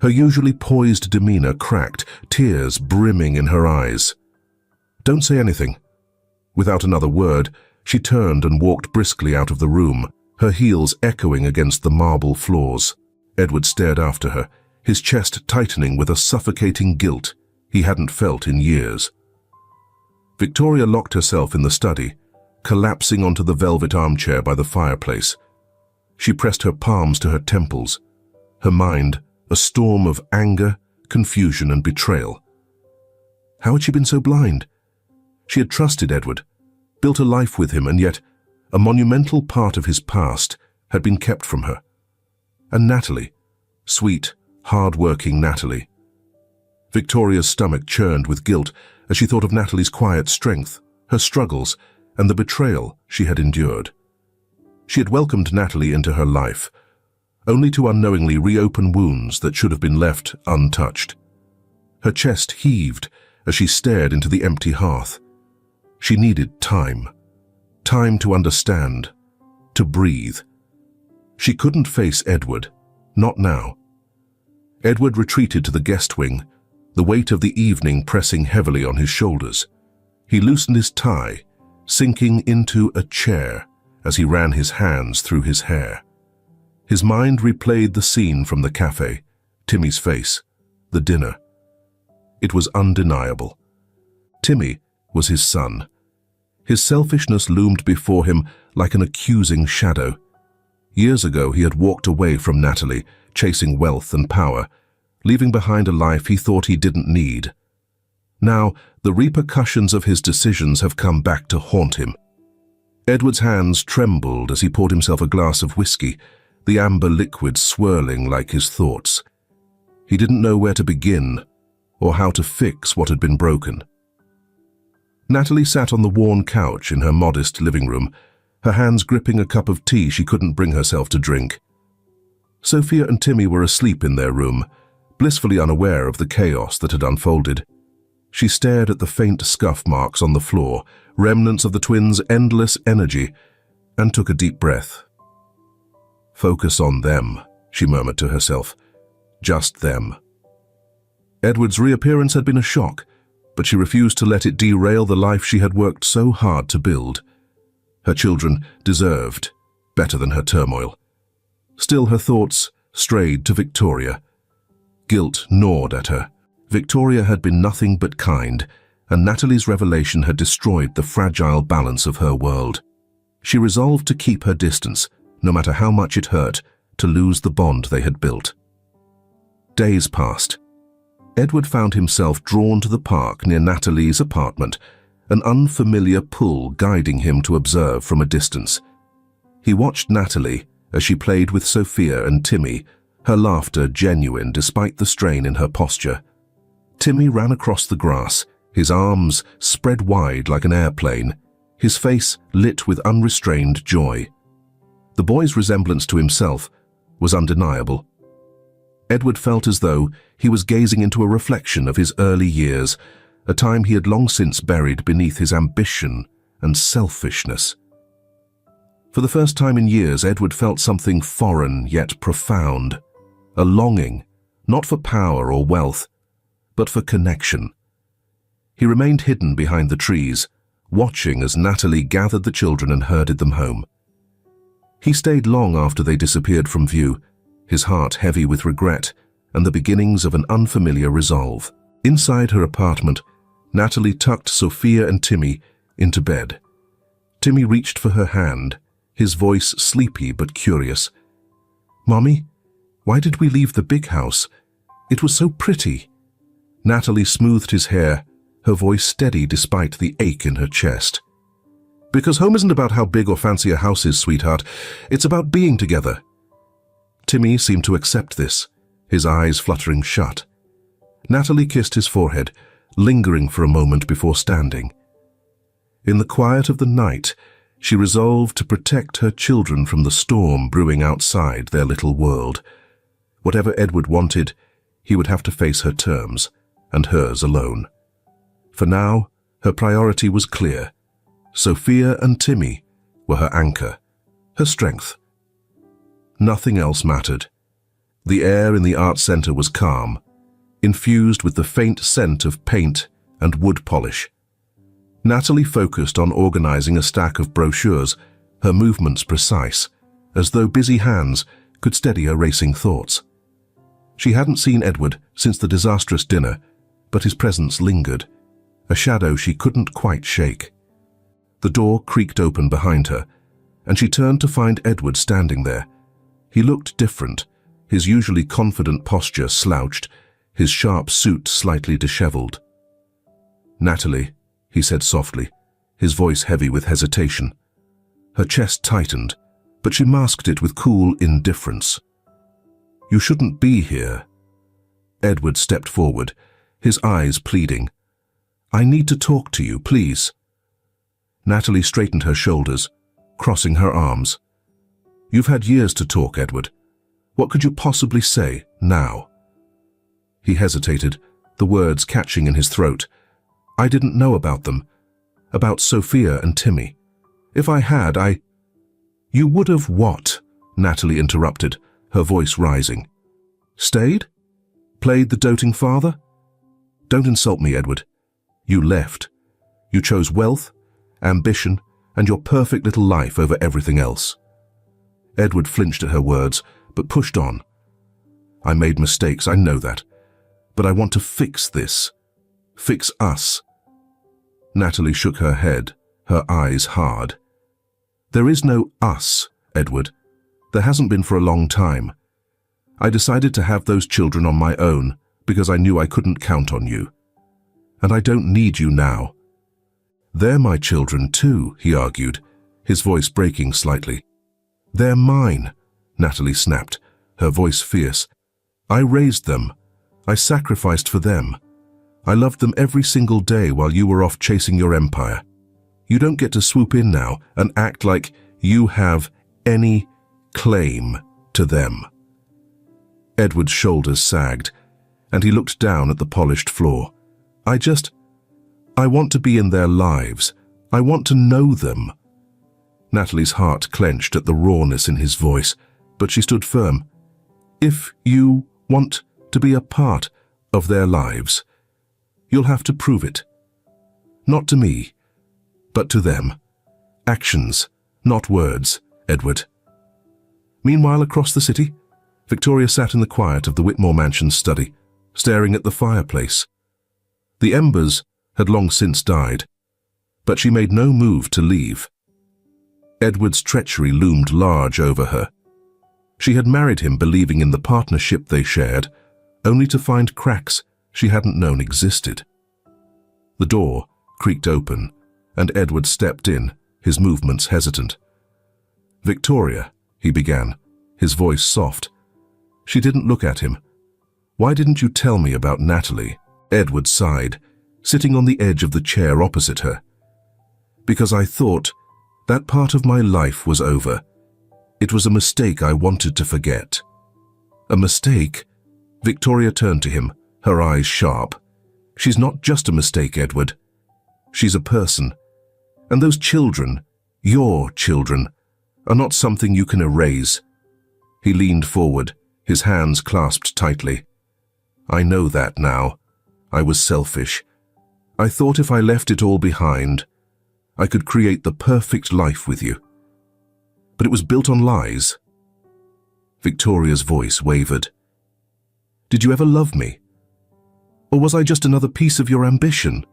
Her usually poised demeanor cracked, tears brimming in her eyes. "Don't say anything." Without another word, she turned and walked briskly out of the room, her heels echoing against the marble floors. Edward stared after her, his chest tightening with a suffocating guilt he hadn't felt in years. Victoria locked herself in the study, collapsing onto the velvet armchair by the fireplace. She pressed her palms to her temples, her mind a storm of anger, confusion, and betrayal. How had she been so blind? She had trusted Edward, built a life with him, and yet a monumental part of his past had been kept from her. And Natalie, sweet, hard-working Natalie. Victoria's stomach churned with guilt as she thought of Natalie's quiet strength, her struggles, and the betrayal she had endured. She had welcomed Natalie into her life, only to unknowingly reopen wounds that should have been left untouched. Her chest heaved as she stared into the empty hearth. She needed time. Time to understand, to breathe. She couldn't face Edward, not now. Edward retreated to the guest wing, the weight of the evening pressing heavily on his shoulders. He loosened his tie, sinking into a chair as he ran his hands through his hair. His mind replayed the scene from the cafe, Timmy's face, the dinner. It was undeniable. Timmy was his son. His selfishness loomed before him like an accusing shadow. Years ago, he had walked away from Natalie, chasing wealth and power, leaving behind a life he thought he didn't need. Now, the repercussions of his decisions have come back to haunt him. Edward's hands trembled as he poured himself a glass of whiskey, the amber liquid swirling like his thoughts. He didn't know where to begin or how to fix what had been broken. Natalie sat on the worn couch in her modest living room, her hands gripping a cup of tea she couldn't bring herself to drink. Sophia and Timmy were asleep in their room, blissfully unaware of the chaos that had unfolded. She stared at the faint scuff marks on the floor, remnants of the twins' endless energy, and took a deep breath. "Focus on them," she murmured to herself. "Just them." Edward's reappearance had been a shock, but she refused to let it derail the life she had worked so hard to build. Her children deserved better than her turmoil. Still, her thoughts strayed to Victoria. Guilt gnawed at her. Victoria had been nothing but kind, and Natalie's revelation had destroyed the fragile balance of her world. She resolved to keep her distance, no matter how much it hurt to lose the bond they had built. Days passed. Edward found himself drawn to the park near Natalie's apartment, an unfamiliar pull guiding him to observe from a distance. He watched Natalie as she played with Sophia and Timmy, her laughter genuine despite the strain in her posture. Timmy ran across the grass, his arms spread wide like an airplane, his face lit with unrestrained joy. The boy's resemblance to himself was undeniable. Edward felt as though he was gazing into a reflection of his early years, a time he had long since buried beneath his ambition and selfishness. For the first time in years, Edward felt something foreign yet profound, a longing, not for power or wealth, but for connection. He remained hidden behind the trees, watching as Natalie gathered the children and herded them home. He stayed long after they disappeared from view, his heart heavy with regret and the beginnings of an unfamiliar resolve. Inside her apartment, Natalie tucked Sophia and Timmy into bed. Timmy reached for her hand, his voice sleepy but curious. "Mommy, why did we leave the big house? It was so pretty." Natalie smoothed his hair, her voice steady despite the ache in her chest. "Because home isn't about how big or fancy a house is, sweetheart. It's about being together." Timmy seemed to accept this, his eyes fluttering shut. Natalie kissed his forehead, lingering for a moment before standing. In the quiet of the night, she resolved to protect her children from the storm brewing outside their little world. Whatever Edward wanted, he would have to face her terms, and hers alone. For now, her priority was clear. Sophia and Timmy were her anchor, her strength. Nothing else mattered. The air in the art center was calm, infused with the faint scent of paint and wood polish. Natalie focused on organizing a stack of brochures, her movements precise, as though busy hands could steady her racing thoughts. She hadn't seen Edward since the disastrous dinner, but his presence lingered, a shadow she couldn't quite shake. The door creaked open behind her, and she turned to find Edward standing there. He looked different, his usually confident posture slouched, his sharp suit slightly disheveled. "Natalie," he said softly, his voice heavy with hesitation. Her chest tightened, but she masked it with cool indifference. "You shouldn't be here." Edward stepped forward, his eyes pleading. "I need to talk to you, please." Natalie straightened her shoulders, crossing her arms. "You've had years to talk, Edward. What could you possibly say now?" He hesitated, the words catching in his throat. "I didn't know about them, about Sophia and Timmy. If I had, You would have what?" Natalie interrupted, her voice rising. "Stayed? Played the doting father? Don't insult me, Edward. You left. You chose wealth, ambition, and your perfect little life over everything else." Edward flinched at her words, but pushed on. "I made mistakes, I know that. But I want to fix this. Fix us." Natalie shook her head, her eyes hard. "There is no us, Edward. There hasn't been for a long time. I decided to have those children on my own because I knew I couldn't count on you. And I don't need you now." "They're my children too," he argued, his voice breaking slightly. "They're mine," Natalie snapped, her voice fierce. "I raised them. I sacrificed for them. I loved them every single day while you were off chasing your empire. You don't get to swoop in now and act like you have any claim to them." Edward's shoulders sagged, and he looked down at the polished floor. I want to be in their lives. I want to know them." Natalie's heart clenched at the rawness in his voice, but she stood firm. "If you want to be a part of their lives. You'll have to prove it. Not to me, but to them. Actions, not words, Edward. Meanwhile, across the city, Victoria sat in the quiet of the Whitmore Mansion's study, staring at the fireplace. The embers had long since died, but she made no move to leave. Edward's treachery loomed large over her. She had married him believing in the partnership they shared, only to find cracks she hadn't known existed. The door creaked open, and Edward stepped in, his movements hesitant. "Victoria," he began, his voice soft. She didn't look at him. "Why didn't you tell me about Natalie?" Edward sighed, sitting on the edge of the chair opposite her. "Because I thought that part of my life was over. It was a mistake I wanted to forget." "A mistake?" Victoria turned to him, her eyes sharp. "She's not just a mistake, Edward. She's a person. And those children, your children, are not something you can erase." He leaned forward, his hands clasped tightly. "I know that now. I was selfish. I thought if I left it all behind, I could create the perfect life with you. But it was built on lies." Victoria's voice wavered. "Did you ever love me? Or was I just another piece of your ambition?"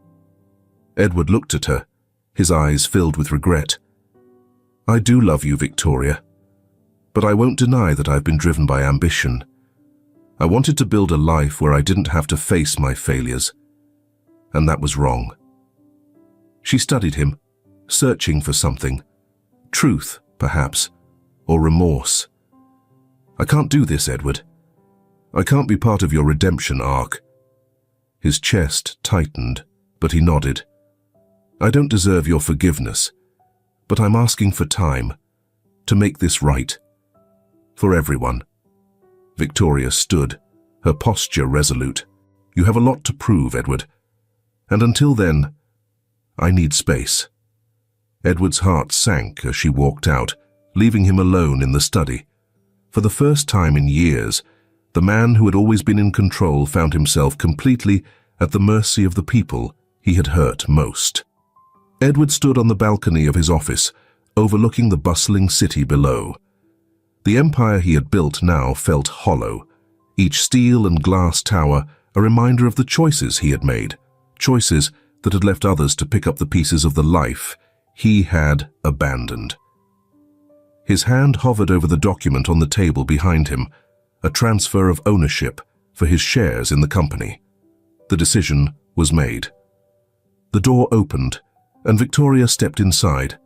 Edward looked at her, his eyes filled with regret. "I do love you, Victoria. But I won't deny that I've been driven by ambition. I wanted to build a life where I didn't have to face my failures. And that was wrong." She studied him, searching for something. Truth, perhaps, or remorse. "I can't do this, Edward. I can't be part of your redemption arc." His chest tightened, but he nodded. "I don't deserve your forgiveness, but I'm asking for time to make this right. For everyone." Victoria stood, her posture resolute. "You have a lot to prove, Edward. And until then, I need space." Edward's heart sank as she walked out, leaving him alone in the study. For the first time in years, the man who had always been in control found himself completely at the mercy of the people he had hurt most. Edward stood on the balcony of his office, overlooking the bustling city below. The empire he had built now felt hollow, each steel and glass tower a reminder of the choices he had made, choices that had left others to pick up the pieces of the life he had abandoned. His hand hovered over the document on the table behind him, a transfer of ownership for his shares in the company. The decision was made. The door opened, and Victoria stepped inside.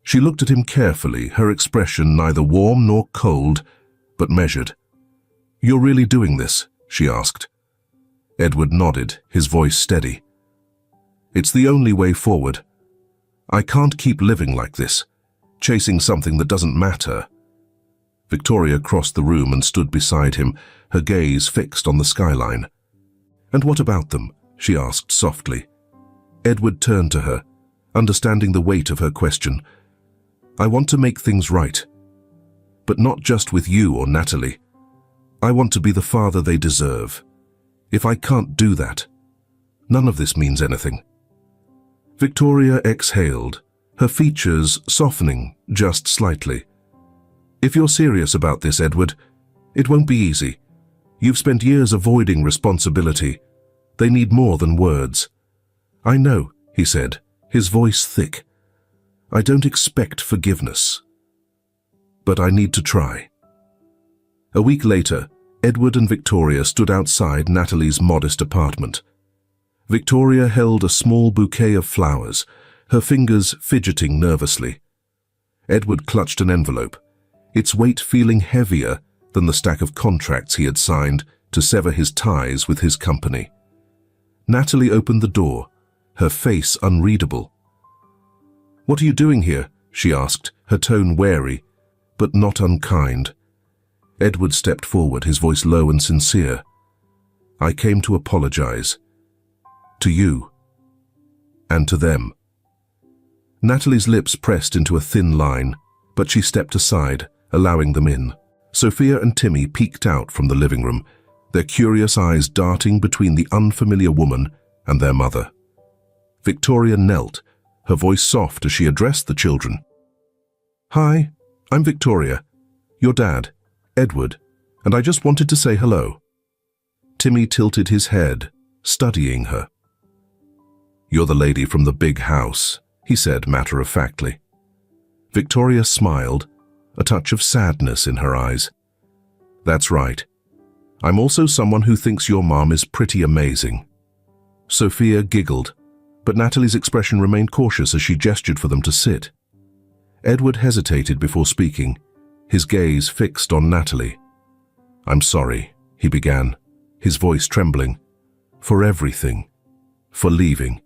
She looked at him carefully, her expression neither warm nor cold, but measured. "You're really doing this?" she asked. Edward nodded, his voice steady. "It's the only way forward. I can't keep living like this, chasing something that doesn't matter." Victoria crossed the room and stood beside him, her gaze fixed on the skyline. "And what about them?" she asked softly. Edward turned to her, understanding the weight of her question. "I want to make things right. But not just with you or Natalie. I want to be the father they deserve. If I can't do that, none of this means anything." Victoria exhaled, her features softening just slightly. "If you're serious about this, Edward, it won't be easy. You've spent years avoiding responsibility. They need more than words." "I know," he said, his voice thick. "I don't expect forgiveness. But I need to try." A week later, Edward and Victoria stood outside Natalie's modest apartment. Victoria held a small bouquet of flowers, her fingers fidgeting nervously. Edward clutched an envelope, its weight feeling heavier than the stack of contracts he had signed to sever his ties with his company. Natalie opened the door, her face unreadable. "What are you doing here?" she asked, her tone wary, but not unkind. Edward stepped forward, his voice low and sincere. "I came to apologize. To you. And to them." Natalie's lips pressed into a thin line, but she stepped aside, allowing them in. Sophia and Timmy peeked out from the living room, their curious eyes darting between the unfamiliar woman and their mother. Victoria knelt, her voice soft as she addressed the children. "Hi, I'm Victoria, your dad, Edward, and I just wanted to say hello." Timmy tilted his head, studying her. "You're the lady from the big house," he said matter-of-factly. Victoria smiled, a touch of sadness in her eyes. "That's right. I'm also someone who thinks your mom is pretty amazing." Sophia giggled, but Natalie's expression remained cautious as she gestured for them to sit. Edward hesitated before speaking, his gaze fixed on Natalie. "I'm sorry," he began, his voice trembling, "for everything, for leaving,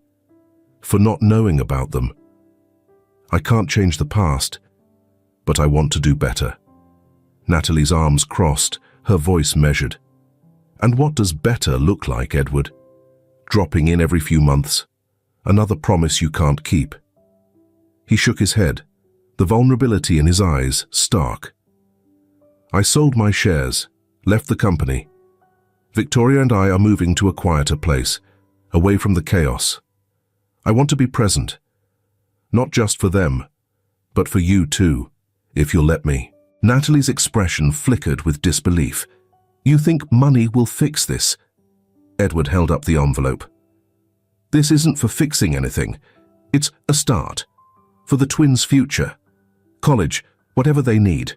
for not knowing about them. I can't change the past, but I want to do better." Natalie's arms crossed, her voice measured. "And what does better look like, Edward? Dropping in every few months? Another promise you can't keep?" He shook his head, the vulnerability in his eyes stark. "I sold my shares, left the company. Victoria and I are moving to a quieter place, away from the chaos. I want to be present, not just for them, but for you too, if you'll let me." Natalie's expression flickered with disbelief. "You think money will fix this?" Edward held up the envelope. "This isn't for fixing anything. It's a start. For the twins' future. College, whatever they need.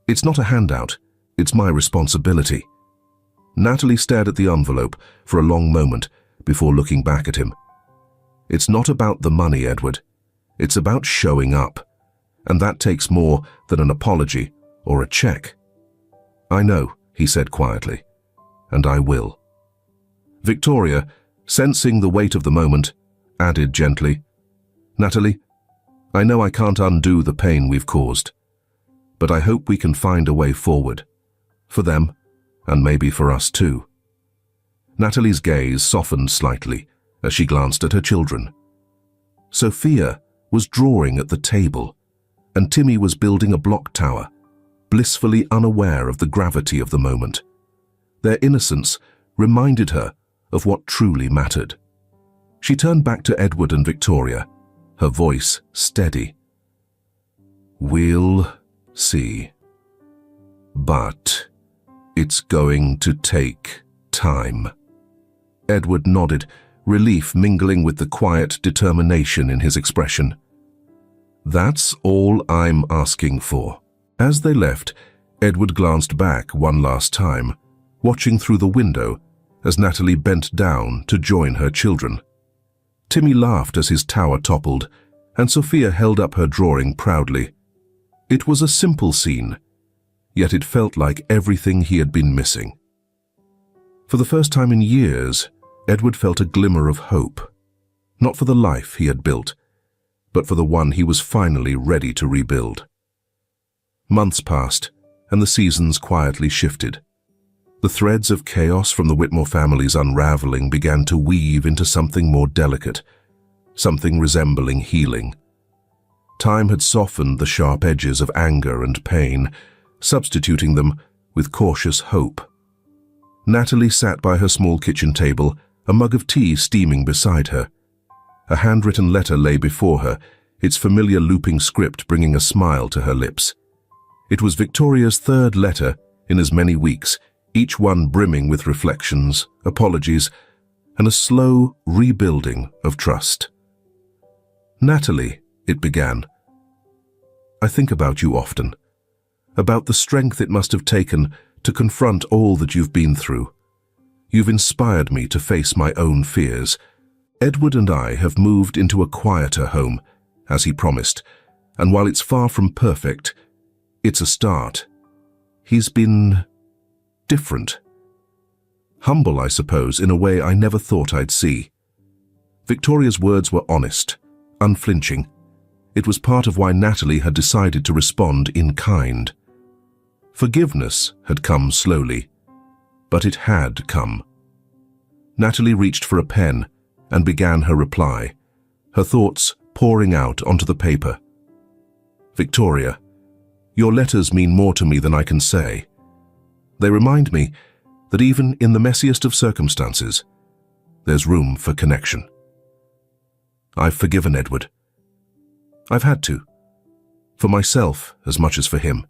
It's not a handout. It's my responsibility." Natalie stared at the envelope for a long moment before looking back at him. "It's not about the money, Edward. It's about showing up. And that takes more than an apology or a check." "I know," he said quietly, "and I will." Victoria, sensing the weight of the moment, added gently, "Natalie, I know I can't undo the pain we've caused, but I hope we can find a way forward. For them, and maybe for us too." Natalie's gaze softened slightly as she glanced at her children. Sophia was drawing at the table, and Timmy was building a block tower, blissfully unaware of the gravity of the moment. Their innocence reminded her of what truly mattered. She turned back to Edward and Victoria, her voice steady. "We'll see. But it's going to take time." Edward nodded, relief mingling with the quiet determination in his expression. "That's all I'm asking for." As they left, Edward glanced back one last time, watching through the window as Natalie bent down to join her children. Timmy laughed as his tower toppled, and Sophia held up her drawing proudly. It was a simple scene, yet it felt like everything he had been missing. For the first time in years, Edward felt a glimmer of hope, not for the life he had built, but for the one he was finally ready to rebuild. Months passed, and the seasons quietly shifted. The threads of chaos from the Whitmore family's unraveling began to weave into something more delicate, something resembling healing. Time had softened the sharp edges of anger and pain, substituting them with cautious hope. Natalie sat by her small kitchen table, a mug of tea steaming beside her. A handwritten letter lay before her, its familiar looping script bringing a smile to her lips. It was Victoria's third letter in as many weeks, each one brimming with reflections, apologies, and a slow rebuilding of trust. "Natalie," it began, "I think about you often, about the strength it must have taken to confront all that you've been through. You've inspired me to face my own fears. Edward and I have moved into a quieter home, as he promised, and while it's far from perfect, it's a start. He's been different. Humble, I suppose, in a way I never thought I'd see." Victoria's words were honest, unflinching. It was part of why Natalie had decided to respond in kind. Forgiveness had come slowly, but it had come. Natalie reached for a pen and began her reply, her thoughts pouring out onto the paper. "Victoria, your letters mean more to me than I can say. They remind me that even in the messiest of circumstances, there's room for connection. I've forgiven Edward. I've had to, for myself as much as for him.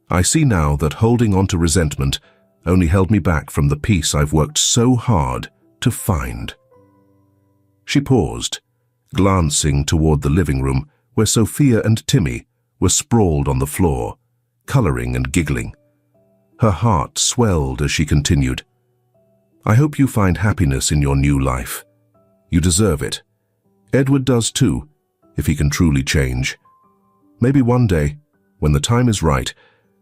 I see now that holding on to resentment only held me back from the peace I've worked so hard to find. She paused, glancing toward the living room where Sophia and Timmy were sprawled on the floor, coloring and giggling. Her heart swelled as she continued. I hope you find happiness in your new life. You deserve it. Edward does too, if he can truly change. Maybe one day, when the time is right,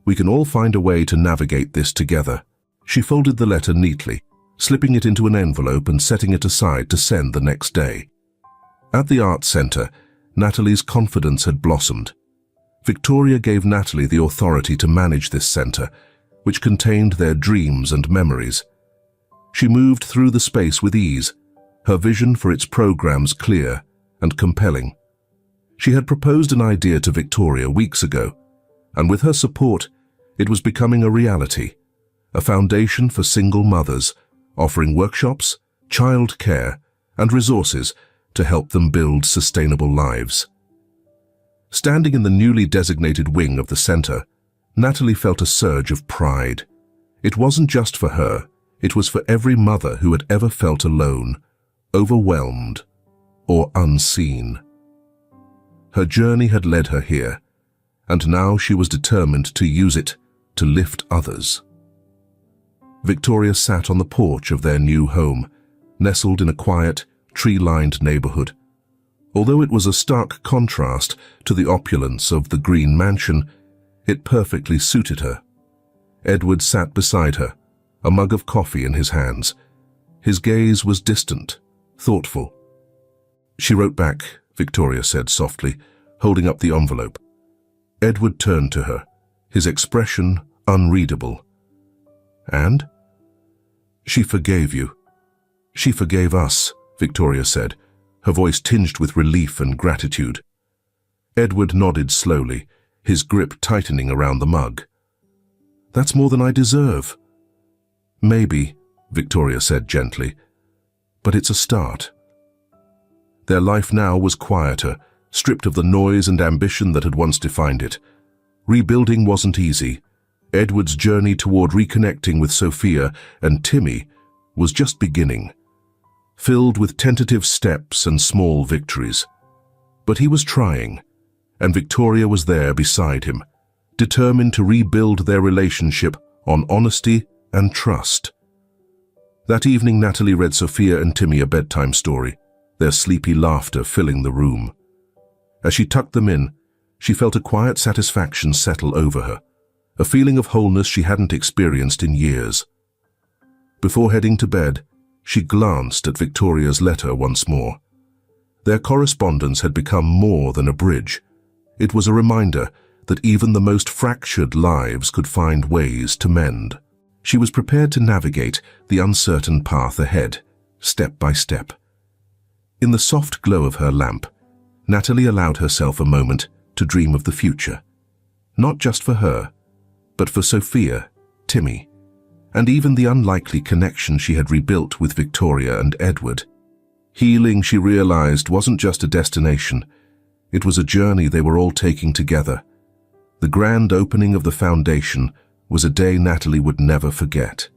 we can all find a way to navigate this together. She folded the letter neatly, slipping it into an envelope and setting it aside to send the next day. At the art center, Natalie's confidence had blossomed. Victoria gave Natalie the authority to manage this center, which contained their dreams and memories. She moved through the space with ease, her vision for its programs clear and compelling. She had proposed an idea to Victoria weeks ago, and with her support, it was becoming a reality, a foundation for single mothers, offering workshops, child care, and resources to help them build sustainable lives. Standing in the newly designated wing of the center, Natalie felt a surge of pride. It wasn't just for her, it was for every mother who had ever felt alone, overwhelmed, or unseen. Her journey had led her here, and now she was determined to use it to lift others. Victoria sat on the porch of their new home, nestled in a quiet, tree-lined neighborhood. Although it was a stark contrast to the opulence of the green mansion, it perfectly suited her. Edward sat beside her, a mug of coffee in his hands. His gaze was distant, thoughtful. She wrote back, Victoria said softly, holding up the envelope. Edward turned to her, his expression unreadable. And? She forgave you. She forgave us, Victoria said, her voice tinged with relief and gratitude. Edward nodded slowly, his grip tightening around the mug. That's more than I deserve. Maybe, Victoria said gently, but it's a start. Their life now was quieter, stripped of the noise and ambition that had once defined it. Rebuilding wasn't easy. Edward's journey toward reconnecting with Sophia and Timmy was just beginning, filled with tentative steps and small victories. But he was trying, and Victoria was there beside him, determined to rebuild their relationship on honesty and trust. That evening, Natalie read Sophia and Timmy a bedtime story, their sleepy laughter filling the room. As she tucked them in, she felt a quiet satisfaction settle over her, a feeling of wholeness she hadn't experienced in years. Before heading to bed, she glanced at Victoria's letter once more. Their correspondence had become more than a bridge. It was a reminder that even the most fractured lives could find ways to mend. She was prepared to navigate the uncertain path ahead, step by step. In the soft glow of her lamp, Natalie allowed herself a moment to dream of the future. Not just for her, but for Sophia, Timmy, and even the unlikely connection she had rebuilt with Victoria and Edward. Healing, she realized, wasn't just a destination. It was a journey they were all taking together. The grand opening of the foundation was a day Natalie would never forget.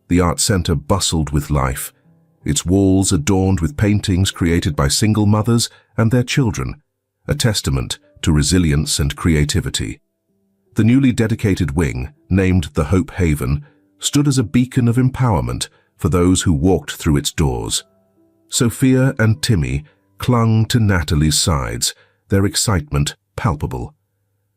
The art center bustled with life, its walls adorned with paintings created by single mothers and their children, a testament to resilience and creativity. The newly dedicated wing, named the Hope Haven, stood as a beacon of empowerment for those who walked through its doors. Sophia and Timmy clung to Natalie's sides, their excitement palpable.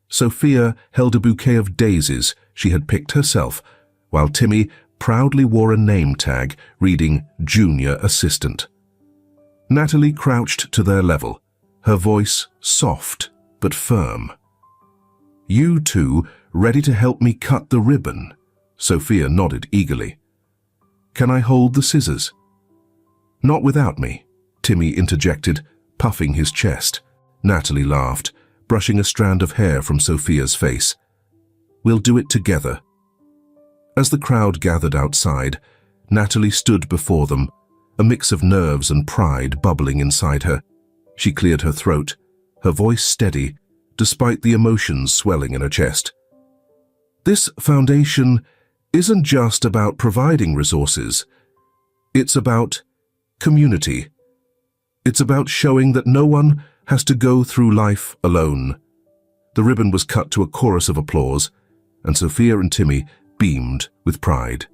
Sophia held a bouquet of daisies she had picked herself, while Timmy proudly wore a name tag reading Junior Assistant. Natalie crouched to their level, her voice soft but firm. You two ready to help me cut the ribbon? Sophia nodded eagerly. Can I hold the scissors? Not without me, Timmy interjected, puffing his chest. Natalie laughed, brushing a strand of hair from Sophia's face. We'll do it together. As the crowd gathered outside, Natalie stood before them, a mix of nerves and pride bubbling inside her. She cleared her throat, her voice steady, despite the emotions swelling in her chest. This foundation isn't just about providing resources. It's about community. It's about showing that no one has to go through life alone. The ribbon was cut to a chorus of applause, and Sophia and Timmy beamed with pride.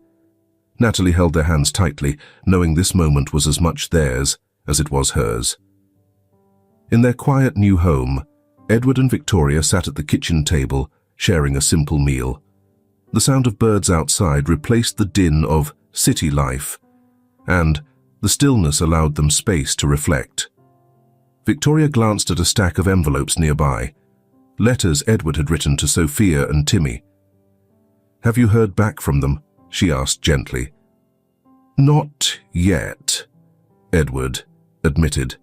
Natalie held their hands tightly, knowing this moment was as much theirs as it was hers. In their quiet new home, Edward and Victoria sat at the kitchen table, sharing a simple meal. The sound of birds outside replaced the din of city life, and the stillness allowed them space to reflect. Victoria glanced at a stack of envelopes nearby, letters Edward had written to Sophia and Timmy. "Have you heard back from them?" she asked gently. "Not yet," Edward admitted,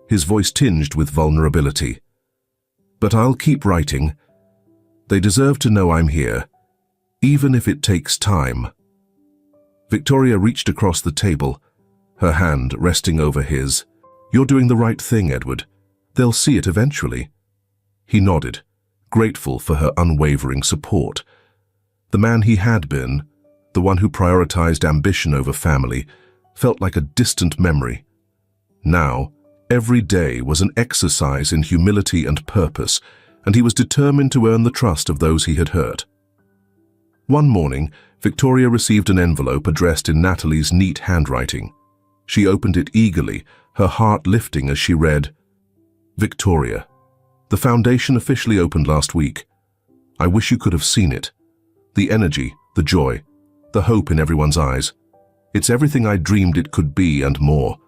his voice tinged with vulnerability. "But I'll keep writing. They deserve to know I'm here, even if it takes time." Victoria reached across the table, her hand resting over his. "You're doing the right thing, Edward. They'll see it eventually." He nodded, grateful for her unwavering support. The man he had been, the one who prioritized ambition over family, felt like a distant memory. Now, every day was an exercise in humility and purpose, and he was determined to earn the trust of those he had hurt. One morning, Victoria received an envelope addressed in Natalie's neat handwriting. She opened it eagerly, her heart lifting as she read, "Victoria, the foundation officially opened last week. I wish you could have seen it. The energy, the joy, the hope in everyone's eyes. It's everything I dreamed it could be and more.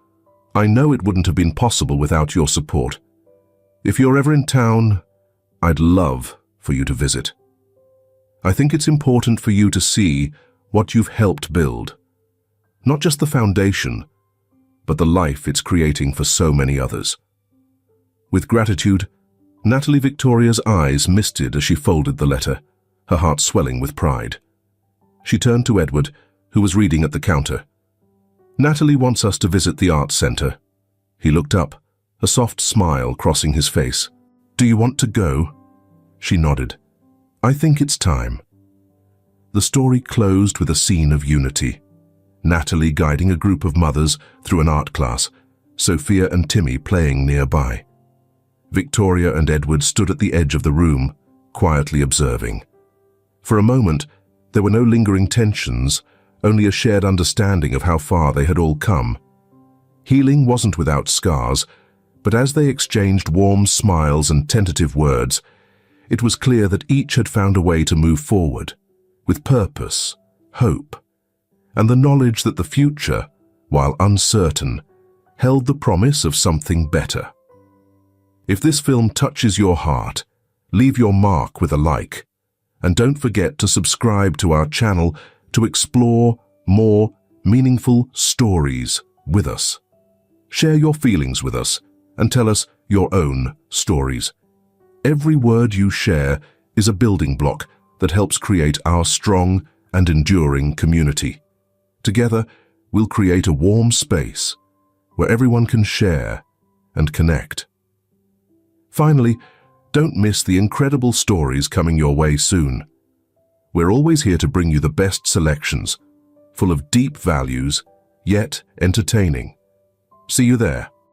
I know it wouldn't have been possible without your support. If you're ever in town, I'd love for you to visit. I think it's important for you to see what you've helped build. Not just the foundation, but the life it's creating for so many others." With gratitude, Natalie Victoria's eyes misted as she folded the letter, her heart swelling with pride. She turned to Edward, who was reading at the counter. "Natalie wants us to visit the arts center." He looked up, a soft smile crossing his face. "Do you want to go?" She nodded. "I think it's time." The story closed with a scene of unity. Natalie guiding a group of mothers through an art class, Sophia and Timmy playing nearby. Victoria and Edward stood at the edge of the room, quietly observing. For a moment, there were no lingering tensions, only a shared understanding of how far they had all come. Healing wasn't without scars, but as they exchanged warm smiles and tentative words, it was clear that each had found a way to move forward, with purpose, hope, and the knowledge that the future, while uncertain, held the promise of something better. If this film touches your heart, leave your mark with a like, and don't forget to subscribe to our channel to explore more meaningful stories with us. Share your feelings with us and tell us your own stories. Every word you share is a building block that helps create our strong and enduring community. Together, we'll create a warm space where everyone can share and connect. Finally, don't miss the incredible stories coming your way soon. We're always here to bring you the best selections, full of deep values, yet entertaining. See you there.